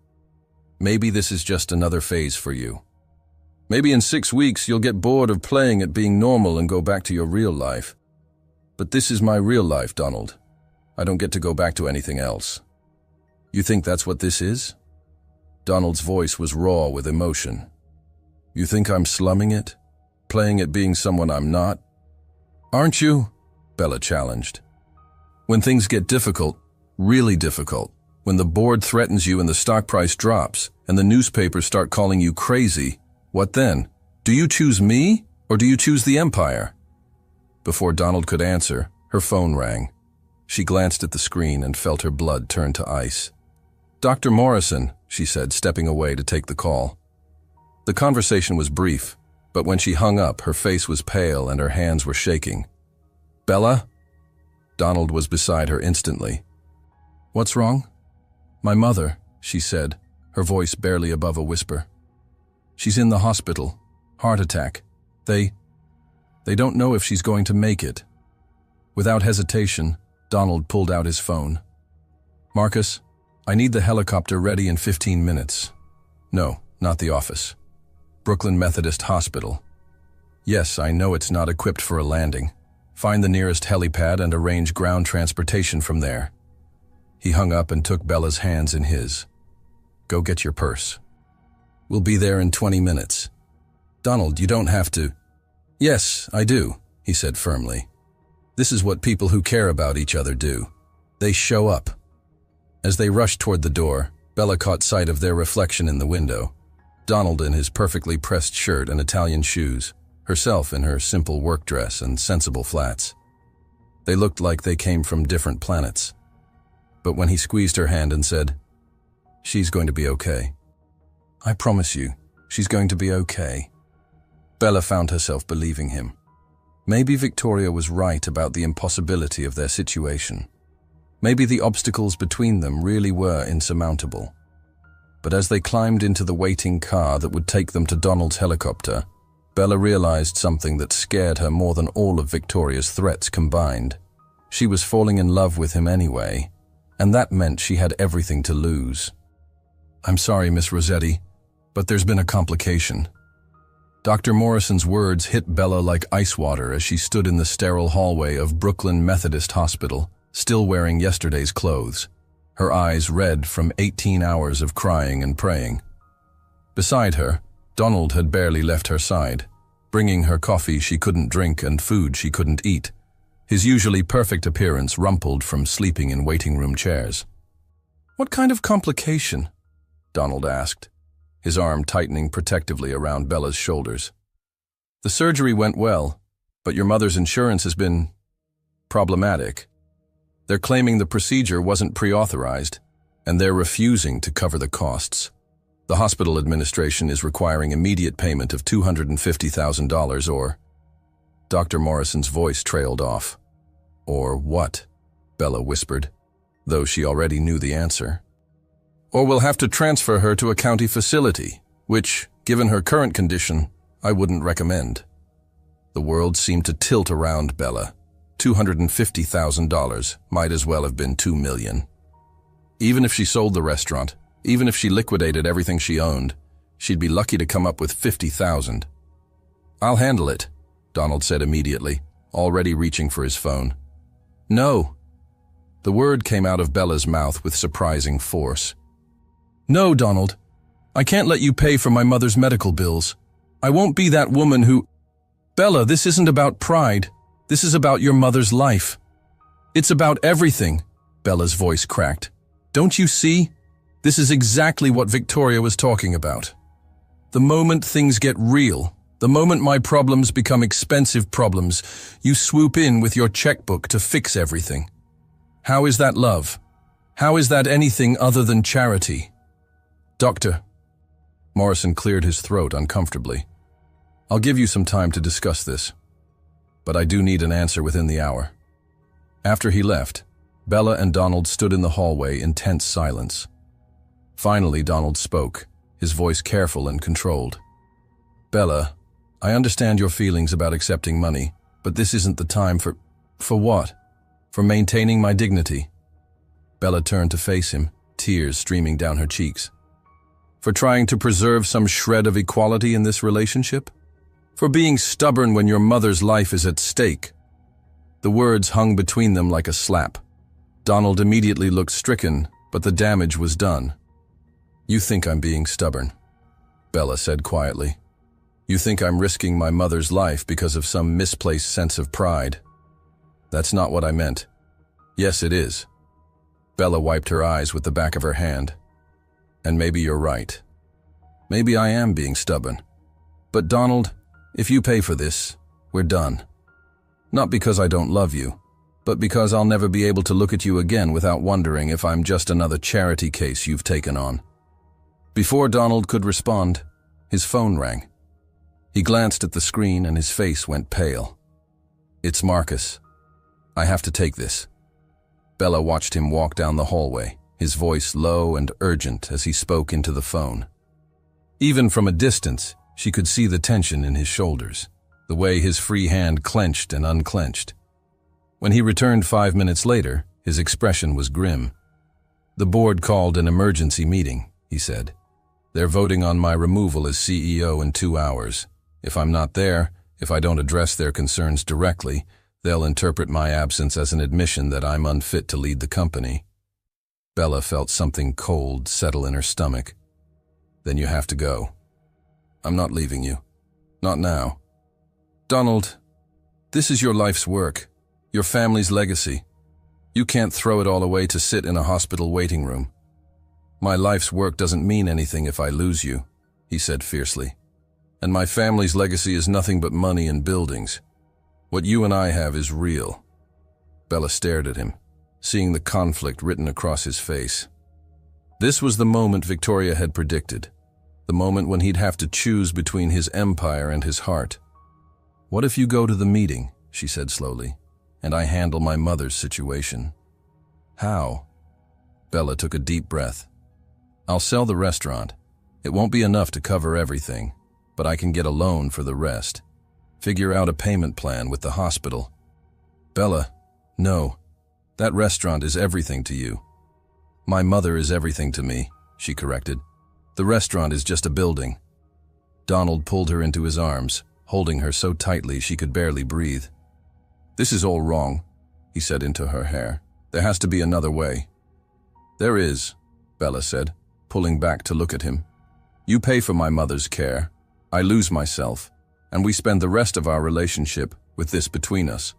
Speaker 1: "Maybe this is just another phase for you. Maybe in 6 weeks you'll get bored of playing at being normal and go back to your real life. But this is my real life, Donald. I don't get to go back to anything else." "You think that's what this is?" Donald's voice was raw with emotion. "You think I'm slumming it? Playing at being someone I'm not?" "Aren't you?" Bella challenged. "When things get difficult, really difficult, when the board threatens you and the stock price drops, and the newspapers start calling you crazy, what then? Do you choose me, or do you choose the empire?" Before Donald could answer, her phone rang. She glanced at the screen and felt her blood turn to ice. "Dr. Morrison," she said, stepping away to take the call. The conversation was brief, but when she hung up, her face was pale and her hands were shaking. "Bella?" Donald was beside her instantly. "What's wrong?" "My mother," she said, her voice barely above a whisper. "She's in the hospital. Heart attack. They don't know if she's going to make it." Without hesitation, Donald pulled out his phone. "Marcus, I need the helicopter ready in 15 minutes. No, not the office. Brooklyn Methodist Hospital. Yes, I know it's not equipped for a landing. Find the nearest helipad and arrange ground transportation from there. He hung up and took Bella's hands in his. "Go get your purse. We'll be there in 20 minutes. Donald, you don't have to." "Yes, I do," he said firmly. "This is what people who care about each other do. They show up." As they rushed toward the door, Bella caught sight of their reflection in the window. Donald in his perfectly pressed shirt and Italian shoes, herself in her simple work dress and sensible flats. They looked like they came from different planets. But when he squeezed her hand and said, "She's going to be okay. I promise you, she's going to be okay," Bella found herself believing him. Maybe Victoria was right about the impossibility of their situation. Maybe the obstacles between them really were insurmountable. But as they climbed into the waiting car that would take them to Donald's helicopter, Bella realized something that scared her more than all of Victoria's threats combined. She was falling in love with him anyway, and that meant she had everything to lose. "I'm sorry, Miss Rossetti, but there's been a complication." Dr. Morrison's words hit Bella like ice water as she stood in the sterile hallway of Brooklyn Methodist Hospital, still wearing yesterday's clothes, her eyes red from 18 hours of crying and praying. Beside her, Donald had barely left her side, bringing her coffee she couldn't drink and food she couldn't eat, his usually perfect appearance rumpled from sleeping in waiting room chairs. "What kind of complication?" Donald asked, his arm tightening protectively around Bella's shoulders. "The surgery went well, but your mother's insurance has been problematic. They're claiming the procedure wasn't pre-authorized, and they're refusing to cover the costs. The hospital administration is requiring immediate payment of $250,000 or..." Dr. Morrison's voice trailed off. "Or what?" Bella whispered, though she already knew the answer. "Or we'll have to transfer her to a county facility, which, given her current condition, I wouldn't recommend." The world seemed to tilt around Bella. $250,000 might as well have been $2 million. Even if she sold the restaurant, even if she liquidated everything she owned, she'd be lucky to come up with $50,000. "I'll handle it," Donald said immediately, already reaching for his phone. "No." The word came out of Bella's mouth with surprising force. "No, Donald. I can't let you pay for my mother's medical bills. I won't be that woman who..." "Bella, this isn't about pride. This is about your mother's life. It's about everything," Bella's voice cracked. "Don't you see? This is exactly what Victoria was talking about. The moment things get real, the moment my problems become expensive problems, you swoop in with your checkbook to fix everything. How is that love? How is that anything other than charity?" "Doctor." Morrison cleared his throat uncomfortably. "I'll give you some time to discuss this, but I do need an answer within the hour." After he left, Bella and Donald stood in the hallway in tense silence. Finally, Donald spoke, his voice careful and controlled. "Bella, I understand your feelings about accepting money, but this isn't the time for..." "For what?" "For maintaining my dignity." Bella turned to face him, tears streaming down her cheeks. "For trying to preserve some shred of equality in this relationship? For being stubborn when your mother's life is at stake?" The words hung between them like a slap. Donald immediately looked stricken, but the damage was done. "You think I'm being stubborn," Bella said quietly. "You think I'm risking my mother's life because of some misplaced sense of pride. That's not what I meant." "Yes, it is." Bella wiped her eyes with the back of her hand. "And maybe you're right. Maybe I am being stubborn. But Donald, if you pay for this, we're done. Not because I don't love you, but because I'll never be able to look at you again without wondering if I'm just another charity case you've taken on." Before Donald could respond, his phone rang. He glanced at the screen and his face went pale. "It's Marcus. I have to take this." Bella watched him walk down the hallway, his voice low and urgent as he spoke into the phone. Even from a distance, she could see the tension in his shoulders, the way his free hand clenched and unclenched. When he returned 5 minutes later, his expression was grim. "The board called an emergency meeting," he said. "They're voting on my removal as CEO in 2 hours. If I'm not there, if I don't address their concerns directly, they'll interpret my absence as an admission that I'm unfit to lead the company." Bella felt something cold settle in her stomach. Then you have to go. I'm not leaving you. Not now. Donald, this is your life's work, your family's legacy. You can't throw it all away to sit in a hospital waiting room. My life's work doesn't mean anything if I lose you, he said fiercely. And my family's legacy is nothing but money and buildings. What you and I have is real. Bella stared at him, seeing the conflict written across his face. This was the moment Victoria had predicted, the moment when he'd have to choose between his empire and his heart. What if you go to the meeting, she said slowly, and I handle my mother's situation? How? Bella took a deep breath. I'll sell the restaurant. It won't be enough to cover everything, but I can get a loan for the rest. Figure out a payment plan with the hospital. Bella, no. That restaurant is everything to you. My mother is everything to me, she corrected. The restaurant is just a building. Donald pulled her into his arms, holding her so tightly she could barely breathe. This is all wrong, he said into her hair. There has to be another way. There is, Bella said, pulling back to look at him. You pay for my mother's care. I lose myself, and we spend the rest of our relationship with this between us.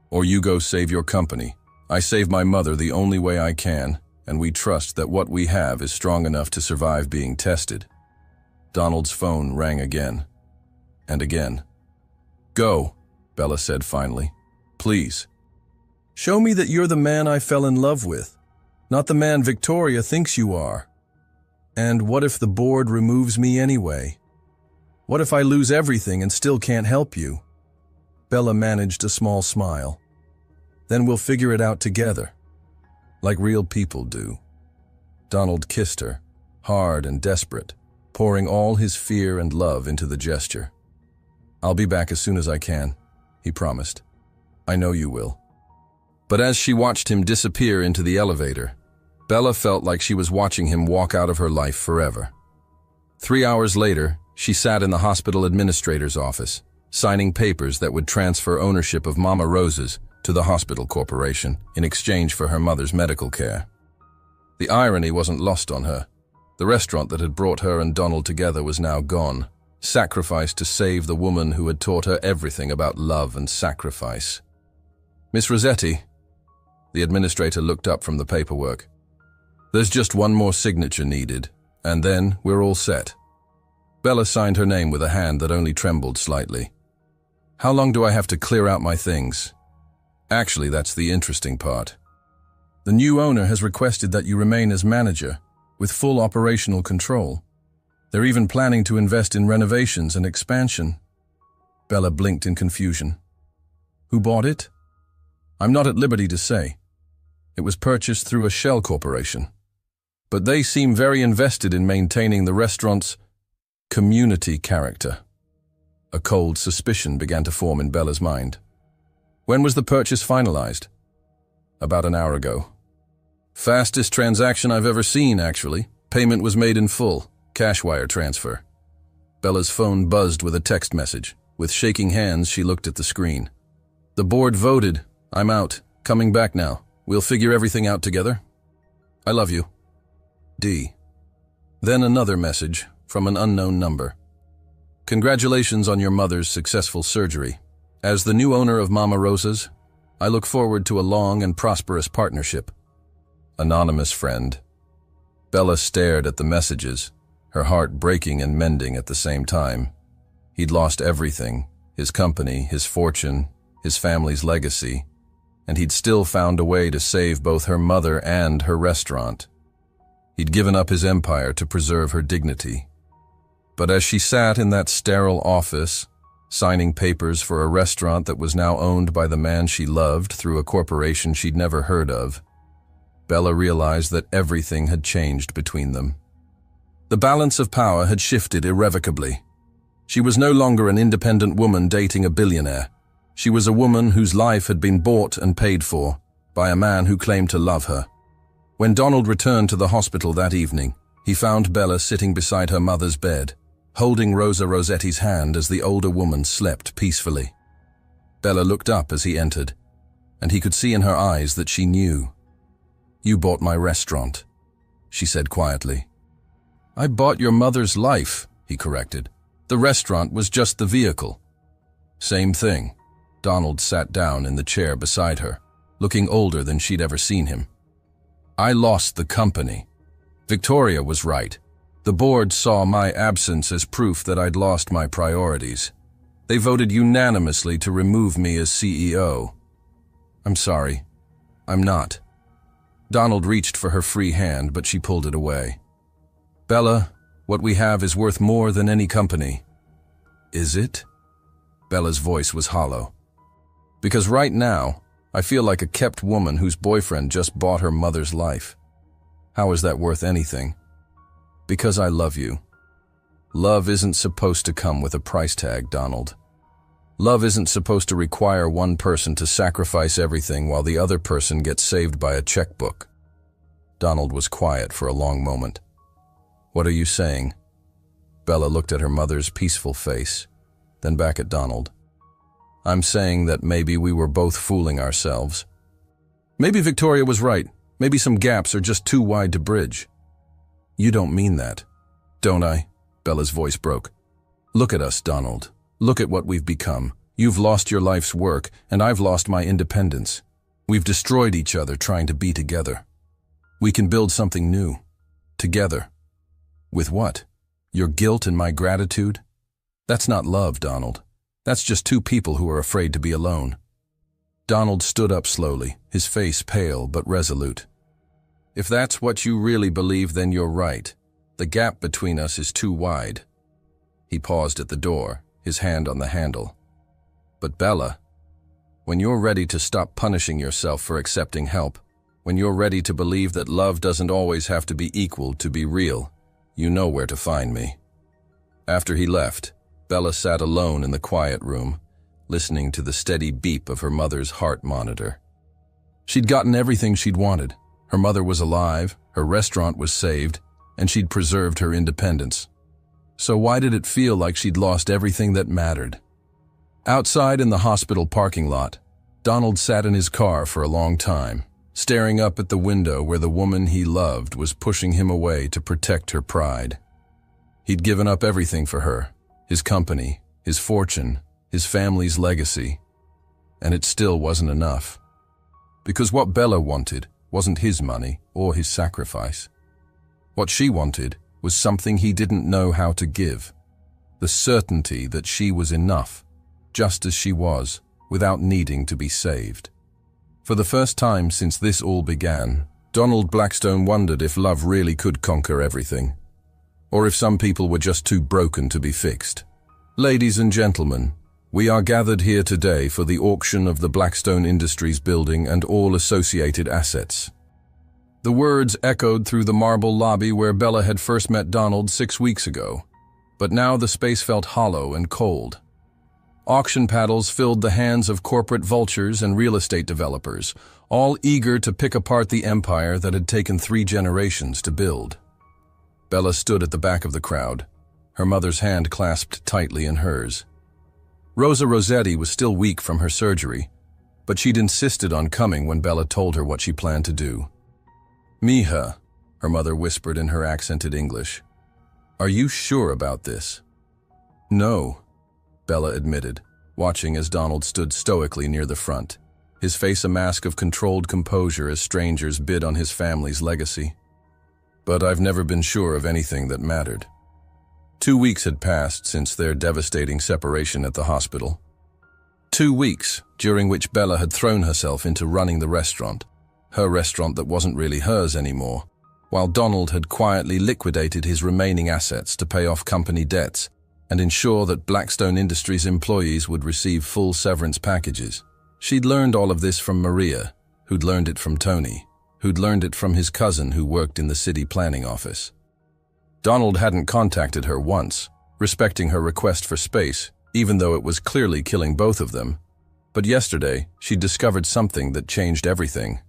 Speaker 1: Or you go save your company. I save my mother the only way I can, and we trust that what we have is strong enough to survive being tested. Donald's phone rang again. And again. Go, Bella said finally. Please. Show me that you're the man I fell in love with, not the man Victoria thinks you are. And what if the board removes me anyway? What if I lose everything and still can't help you? Bella managed a small smile. Then we'll figure it out together, like real people do. Donald kissed her, hard and desperate, pouring all his fear and love into the gesture. I'll be back as soon as I can, he promised. I know you will. But as she watched him disappear into the elevator, Bella felt like she was watching him walk out of her life forever. 3 hours later, she sat in the hospital administrator's office, signing papers that would transfer ownership of Mama Rose's to the hospital corporation in exchange for her mother's medical care. The irony wasn't lost on her. The restaurant that had brought her and Donald together was now gone, sacrificed to save the woman who had taught her everything about love and sacrifice. Miss Rossetti, the administrator looked up from the paperwork. There's just one more signature needed, and then we're all set. Bella signed her name with a hand that only trembled slightly. How long do I have to clear out my things? Actually, that's the interesting part. The new owner has requested that you remain as manager, with full operational control. They're even planning to invest in renovations and expansion. Bella blinked in confusion. Who bought it? I'm not at liberty to say. It was purchased through a shell corporation. But they seem very invested in maintaining the restaurant's community character. A cold suspicion began to form in Bella's mind. When was the purchase finalized? About an hour ago. Fastest transaction I've ever seen, actually. Payment was made in full, cash wire transfer. Bella's phone buzzed with a text message. With shaking hands, she looked at the screen. The board voted. I'm out. Coming back now. We'll figure everything out together. I love you. D. Then another message from an unknown number. Congratulations on your mother's successful surgery. As the new owner of Mama Rosa's, I look forward to a long and prosperous partnership. Anonymous friend. Bella stared at the messages, her heart breaking and mending at the same time. He'd lost everything, his company, his fortune, his family's legacy, and he'd still found a way to save both her mother and her restaurant. He'd given up his empire to preserve her dignity. But as she sat in that sterile office, signing papers for a restaurant that was now owned by the man she loved through a corporation she'd never heard of, Bella realized that everything had changed between them. The balance of power had shifted irrevocably. She was no longer an independent woman dating a billionaire. She was a woman whose life had been bought and paid for by a man who claimed to love her. When Donald returned to the hospital that evening, he found Bella sitting beside her mother's bed, holding Rosa Rossetti's hand as the older woman slept peacefully. Bella looked up as he entered, and he could see in her eyes that she knew. You bought my restaurant, she said quietly. I bought your mother's life, he corrected. The restaurant was just the vehicle. Same thing. Donald sat down in the chair beside her, looking older than she'd ever seen him. I lost the company. Victoria was right. The board saw my absence as proof that I'd lost my priorities. They voted unanimously to remove me as CEO. I'm sorry. I'm not. Donald reached for her free hand, but she pulled it away. Bella, what we have is worth more than any company. Is it? Bella's voice was hollow. Because right now, I feel like a kept woman whose boyfriend just bought her mother's life. How is that worth anything? Because I love you. Love isn't supposed to come with a price tag, Donald. Love isn't supposed to require one person to sacrifice everything while the other person gets saved by a checkbook. Donald was quiet for a long moment. What are you saying? Bella looked at her mother's peaceful face, then back at Donald. I'm saying that maybe we were both fooling ourselves. Maybe Victoria was right. Maybe some gaps are just too wide to bridge. You don't mean that, don't I? Bella's voice broke. Look at us, Donald. Look at what we've become. You've lost your life's work, and I've lost my independence. We've destroyed each other trying to be together. We can build something new. Together. With what? Your guilt and my gratitude? That's not love, Donald. That's just two people who are afraid to be alone. Donald stood up slowly, his face pale but resolute. If that's what you really believe, then you're right. The gap between us is too wide. He paused at the door, his hand on the handle. But Bella, when you're ready to stop punishing yourself for accepting help, when you're ready to believe that love doesn't always have to be equal to be real, you know where to find me. After he left, Bella sat alone in the quiet room, listening to the steady beep of her mother's heart monitor. She'd gotten everything she'd wanted. Her mother was alive, her restaurant was saved, and she'd preserved her independence. So why did it feel like she'd lost everything that mattered? Outside in the hospital parking lot, Donald sat in his car for a long time, staring up at the window where the woman he loved was pushing him away to protect her pride. He'd given up everything for her, his company, his fortune, his family's legacy, and it still wasn't enough. Because what Bella wanted wasn't his money or his sacrifice. What she wanted was something he didn't know how to give, the certainty that she was enough, just as she was, without needing to be saved. For the first time since this all began, Donald Blackstone wondered if love really could conquer everything, or if some people were just too broken to be fixed. Ladies and gentlemen, we are gathered here today for the auction of the Blackstone Industries building and all associated assets. The words echoed through the marble lobby where Bella had first met Donald 6 weeks ago, but now the space felt hollow and cold. Auction paddles filled the hands of corporate vultures and real estate developers, all eager to pick apart the empire that had taken 3 generations to build. Bella stood at the back of the crowd, her mother's hand clasped tightly in hers. Rosa Rossetti was still weak from her surgery, but she'd insisted on coming when Bella told her what she planned to do. Mija, her mother whispered in her accented English. Are you sure about this? No, Bella admitted, watching as Donald stood stoically near the front, his face a mask of controlled composure as strangers bid on his family's legacy. But I've never been sure of anything that mattered. 2 weeks had passed since their devastating separation at the hospital. 2 weeks, during which Bella had thrown herself into running the restaurant, her restaurant that wasn't really hers anymore, while Donald had quietly liquidated his remaining assets to pay off company debts and ensure that Blackstone Industries employees would receive full severance packages. She'd learned all of this from Maria, who'd learned it from Tony, who'd learned it from his cousin who worked in the city planning office. Donald hadn't contacted her once, respecting her request for space, even though it was clearly killing both of them. But yesterday, she'd discovered something that changed everything.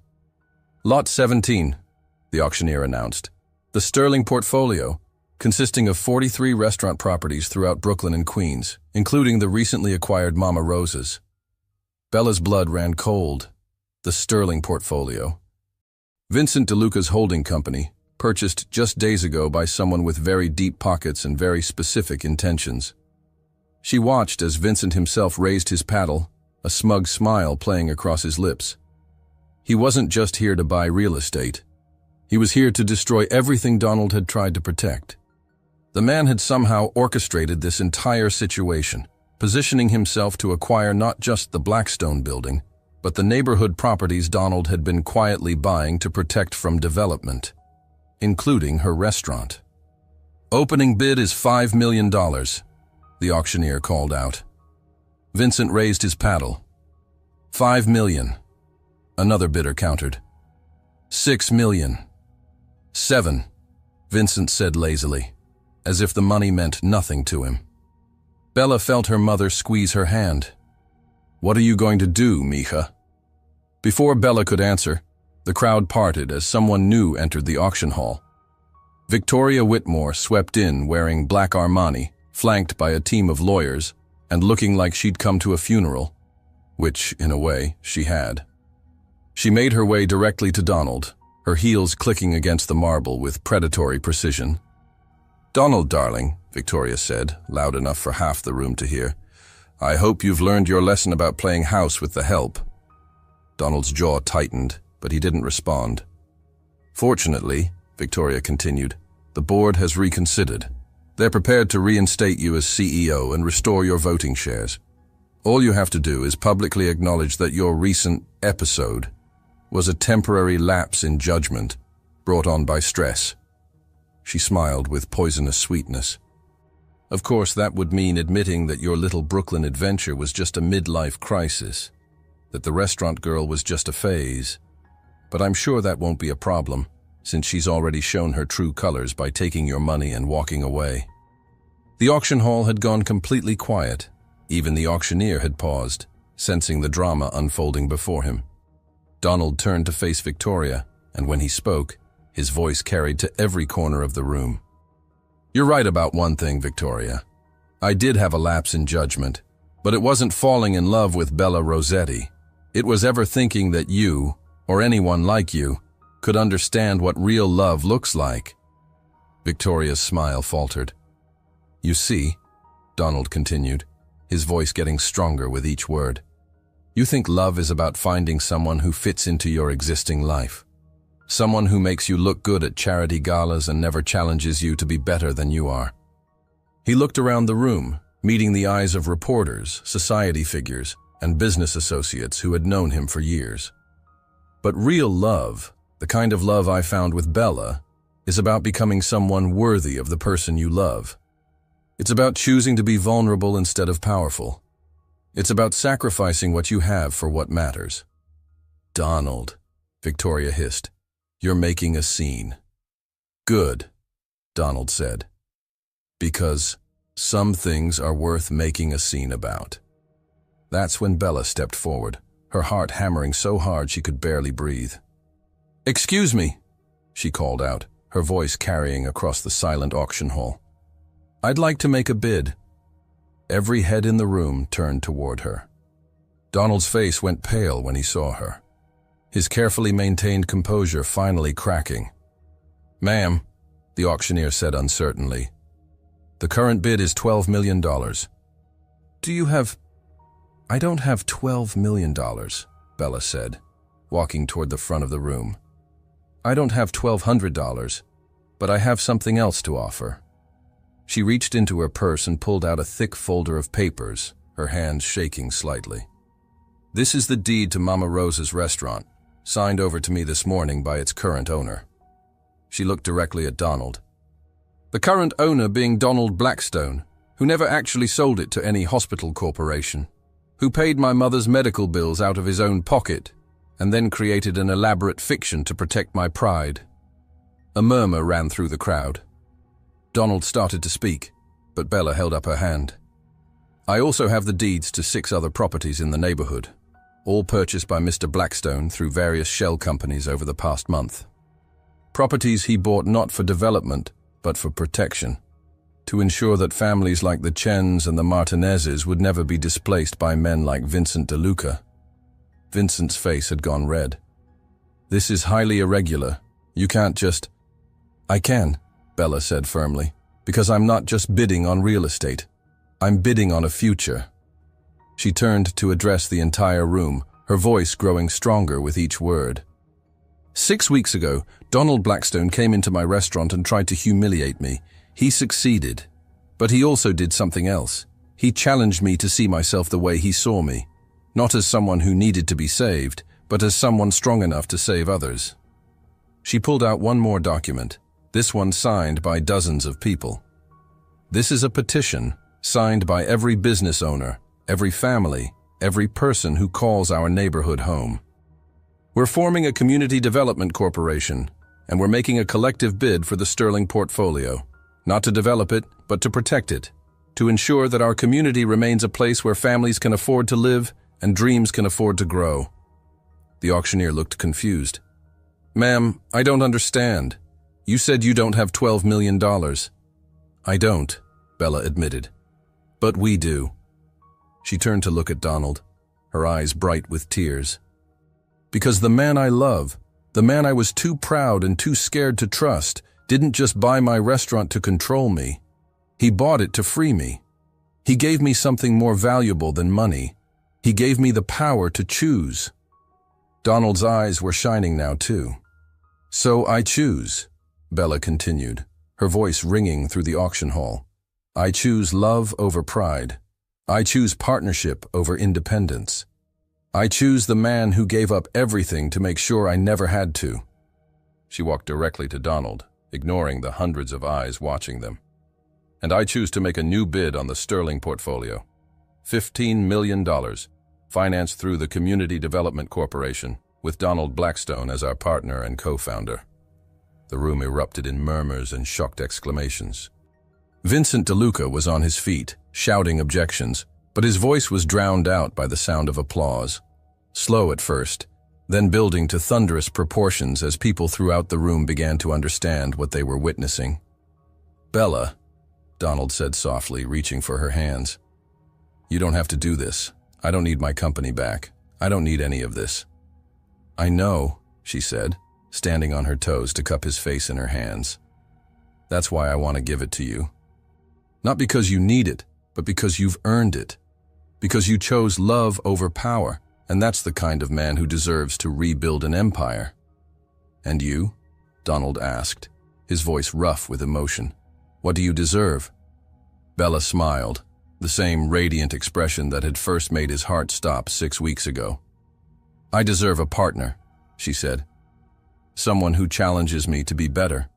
Speaker 1: Lot 17, the auctioneer announced. The Sterling portfolio, consisting of 43 restaurant properties throughout Brooklyn and Queens, including the recently acquired Mama Rosa's. Bella's blood ran cold. The Sterling portfolio. Vincent DeLuca's holding company, purchased just days ago by someone with very deep pockets and very specific intentions. She watched as Vincent himself raised his paddle, a smug smile playing across his lips. He wasn't just here to buy real estate. He was here to destroy everything Donald had tried to protect. The man had somehow orchestrated this entire situation, positioning himself to acquire not just the Blackstone building, but the neighborhood properties Donald had been quietly buying to protect from development, including her restaurant. "Opening bid is $5 million, the auctioneer called out. Vincent raised his paddle. $5 million, another bidder countered. $6 million. $7, Vincent said lazily, as if the money meant nothing to him. Bella felt her mother squeeze her hand. "What are you going to do, mija?" Before Bella could answer, the crowd parted as someone new entered the auction hall. Victoria Whitmore swept in wearing black Armani, flanked by a team of lawyers, and looking like she'd come to a funeral, which, in a way, she had. She made her way directly to Donald, her heels clicking against the marble with predatory precision. "Donald, darling," Victoria said, loud enough for half the room to hear, "I hope you've learned your lesson about playing house with the help." Donald's jaw tightened, but he didn't respond. "Fortunately," Victoria continued, "the board has reconsidered. They're prepared to reinstate you as CEO and restore your voting shares. All you have to do is publicly acknowledge that your recent episode was a temporary lapse in judgment brought on by stress." She smiled with poisonous sweetness. "Of course, that would mean admitting that your little Brooklyn adventure was just a midlife crisis, that the restaurant girl was just a phase. But I'm sure that won't be a problem, since she's already shown her true colors by taking your money and walking away." The auction hall had gone completely quiet. Even the auctioneer had paused, sensing the drama unfolding before him. Donald turned to face Victoria, and when he spoke, his voice carried to every corner of the room. "You're right about one thing, Victoria. I did have a lapse in judgment, but it wasn't falling in love with Bella Rossetti. It was ever thinking that you, or anyone like you, could understand what real love looks like." Victoria's smile faltered. "You see," Donald continued, his voice getting stronger with each word, "you think love is about finding someone who fits into your existing life. Someone who makes you look good at charity galas and never challenges you to be better than you are." He looked around the room, meeting the eyes of reporters, society figures, and business associates who had known him for years. "But real love, the kind of love I found with Bella, is about becoming someone worthy of the person you love. It's about choosing to be vulnerable instead of powerful. It's about sacrificing what you have for what matters." "Donald," Victoria hissed, "you're making a scene." "Good," Donald said, "because some things are worth making a scene about." That's when Bella stepped forward, her heart hammering so hard she could barely breathe. "Excuse me," she called out, her voice carrying across the silent auction hall. "I'd like to make a bid." Every head in the room turned toward her. Donald's face went pale when he saw her, his carefully maintained composure finally cracking. "Ma'am," the auctioneer said uncertainly, "the current bid is $12 million. "Do you have—" "I don't have $12 million, Bella said, walking toward the front of the room. "I don't have $1,200, but I have something else to offer." She reached into her purse and pulled out a thick folder of papers, her hands shaking slightly. "This is the deed to Mama Rosa's restaurant, signed over to me this morning by its current owner." She looked directly at Donald. "The current owner being Donald Blackstone, who never actually sold it to any hospital corporation, who paid my mother's medical bills out of his own pocket, and then created an elaborate fiction to protect my pride." A murmur ran through the crowd. Donald started to speak, but Bella held up her hand. "I also have the deeds to 6 other properties in the neighborhood, all purchased by Mr. Blackstone through various shell companies over the past month. Properties he bought not for development, but for protection, to ensure that families like the Chens and the Martinezes would never be displaced by men like Vincent DeLuca." Vincent's face had gone red. This is highly irregular. You can't just— I can, Bella said firmly, because I'm not just bidding on real estate. I'm bidding on a future. She turned to address the entire room, her voice growing stronger with each word. 6 weeks ago, Donald Blackstone came into my restaurant and tried to humiliate me. He succeeded. But he also did something else. He challenged me to see myself the way he saw me. Not as someone who needed to be saved, but as someone strong enough to save others. She pulled out one more document, this one signed by dozens of people. This is a petition signed by every business owner, every family, every person who calls our neighborhood home. We're forming a community development corporation, and we're making a collective bid for the Sterling portfolio, not to develop it, but to protect it, to ensure that our community remains a place where families can afford to live and dreams can afford to grow. The auctioneer looked confused. Ma'am, I don't understand. You said you don't have $12 million. I don't, Bella admitted. But we do. She turned to look at Donald, her eyes bright with tears. Because the man I love, the man I was too proud and too scared to trust, didn't just buy my restaurant to control me. He bought it to free me. He gave me something more valuable than money. He gave me the power to choose. Donald's eyes were shining now too. So I choose, Bella continued, her voice ringing through the auction hall. I choose love over pride. I choose partnership over independence. I choose the man who gave up everything to make sure I never had to. She walked directly to Donald, ignoring the hundreds of eyes watching them. And I choose to make a new bid on the Sterling portfolio. $15 million, financed through the Community Development Corporation, with Donald Blackstone as our partner and co-founder. The room erupted in murmurs and shocked exclamations. Vincent DeLuca was on his feet, shouting objections, but his voice was drowned out by the sound of applause. Slow at first, then building to thunderous proportions as people throughout the room began to understand what they were witnessing. Bella, Donald said softly, reaching for her hands. You don't have to do this. I don't need my company back. I don't need any of this. I know, she said, standing on her toes to cup his face in her hands. That's why I want to give it to you. Not because you need it, but because you've earned it. Because you chose love over power, and that's the kind of man who deserves to rebuild an empire. And you? Donald asked, his voice rough with emotion. What do you deserve? Bella smiled, the same radiant expression that had first made his heart stop 6 weeks ago. I deserve a partner, she said. Someone who challenges me to be better,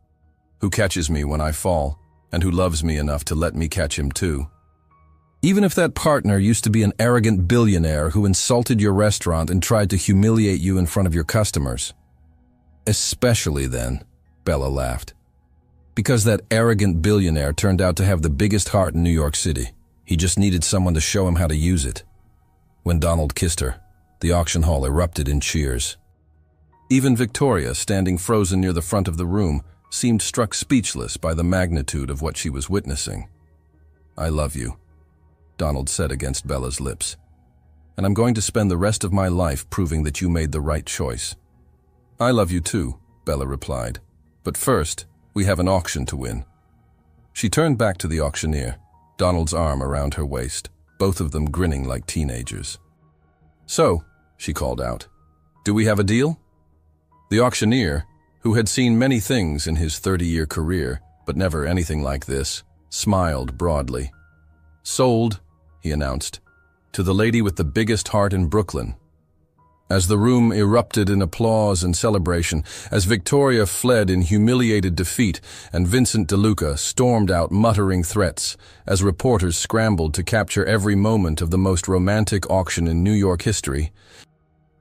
Speaker 1: who catches me when I fall, and who loves me enough to let me catch him too. Even if that partner used to be an arrogant billionaire who insulted your restaurant and tried to humiliate you in front of your customers. Especially then, Bella laughed. Because that arrogant billionaire turned out to have the biggest heart in New York City. He just needed someone to show him how to use it. When Donald kissed her, the auction hall erupted in cheers. Even Victoria, standing frozen near the front of the room, seemed struck speechless by the magnitude of what she was witnessing. I love you, Donald said against Bella's lips. And I'm going to spend the rest of my life proving that you made the right choice. I love you too, Bella replied. But first, we have an auction to win. She turned back to the auctioneer, Donald's arm around her waist, both of them grinning like teenagers. So, she called out, do we have a deal? The auctioneer, who had seen many things in his 30-year career, but never anything like this, smiled broadly. Sold, he announced, to the lady with the biggest heart in Brooklyn. As the room erupted in applause and celebration, as Victoria fled in humiliated defeat and Vincent DeLuca stormed out muttering threats, as reporters scrambled to capture every moment of the most romantic auction in New York history,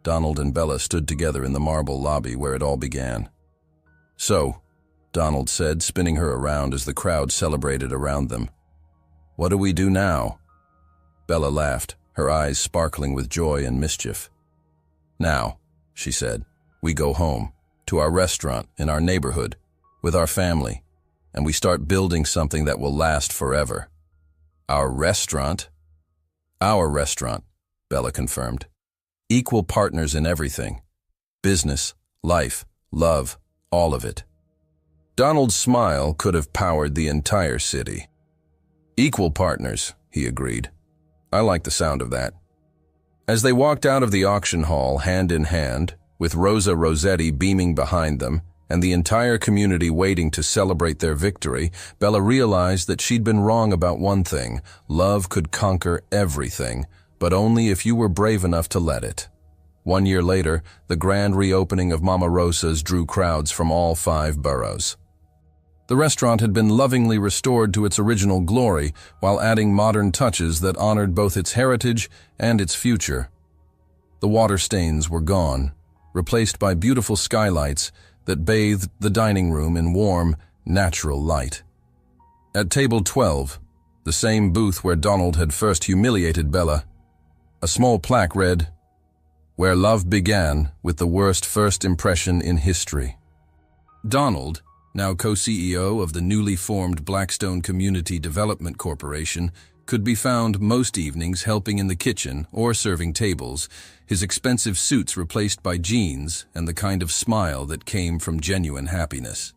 Speaker 1: Donald and Bella stood together in the marble lobby where it all began. So, Donald said, spinning her around as the crowd celebrated around them. What do we do now? Bella laughed, her eyes sparkling with joy and mischief. Now, she said, we go home, to our restaurant, in our neighborhood, with our family, and we start building something that will last forever. Our restaurant? Our restaurant, Bella confirmed. Equal partners in everything. Business, Life, love, all of it. Donald's smile could have powered the entire city. Equal partners, he agreed. I like the sound of that. As they walked out of the auction hall hand in hand, with Rosa Rossetti beaming behind them, and the entire community waiting to celebrate their victory, Bella realized that she'd been wrong about one thing: love could conquer everything, but only if you were brave enough to let it. 1 year later, the grand reopening of Mama Rosa's drew crowds from all 5 boroughs. The restaurant had been lovingly restored to its original glory while adding modern touches that honored both its heritage and its future. The water stains were gone, replaced by beautiful skylights that bathed the dining room in warm, natural light. At table 12, the same booth where Donald had first humiliated Bella, a small plaque read, "Where love began with the worst first impression in history." Donald, now co-CEO of the newly formed Blackstone Community Development Corporation, could be found most evenings helping in the kitchen or serving tables, his expensive suits replaced by jeans and the kind of smile that came from genuine happiness.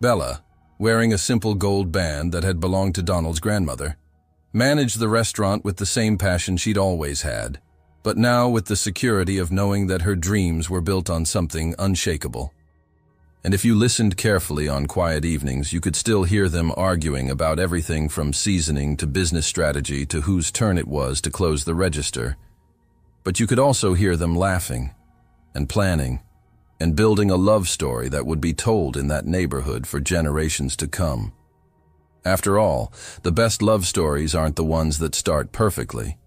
Speaker 1: Bella, wearing a simple gold band that had belonged to Donald's grandmother, managed the restaurant with the same passion she'd always had, but now with the security of knowing that her dreams were built on something unshakable. And if you listened carefully on quiet evenings, you could still hear them arguing about everything from seasoning to business strategy to whose turn it was to close the register. But you could also hear them laughing and planning and building a love story that would be told in that neighborhood for generations to come. After all, the best love stories aren't the ones that start perfectly.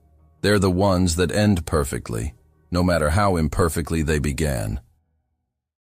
Speaker 1: They're the ones that end perfectly, no matter how imperfectly they began.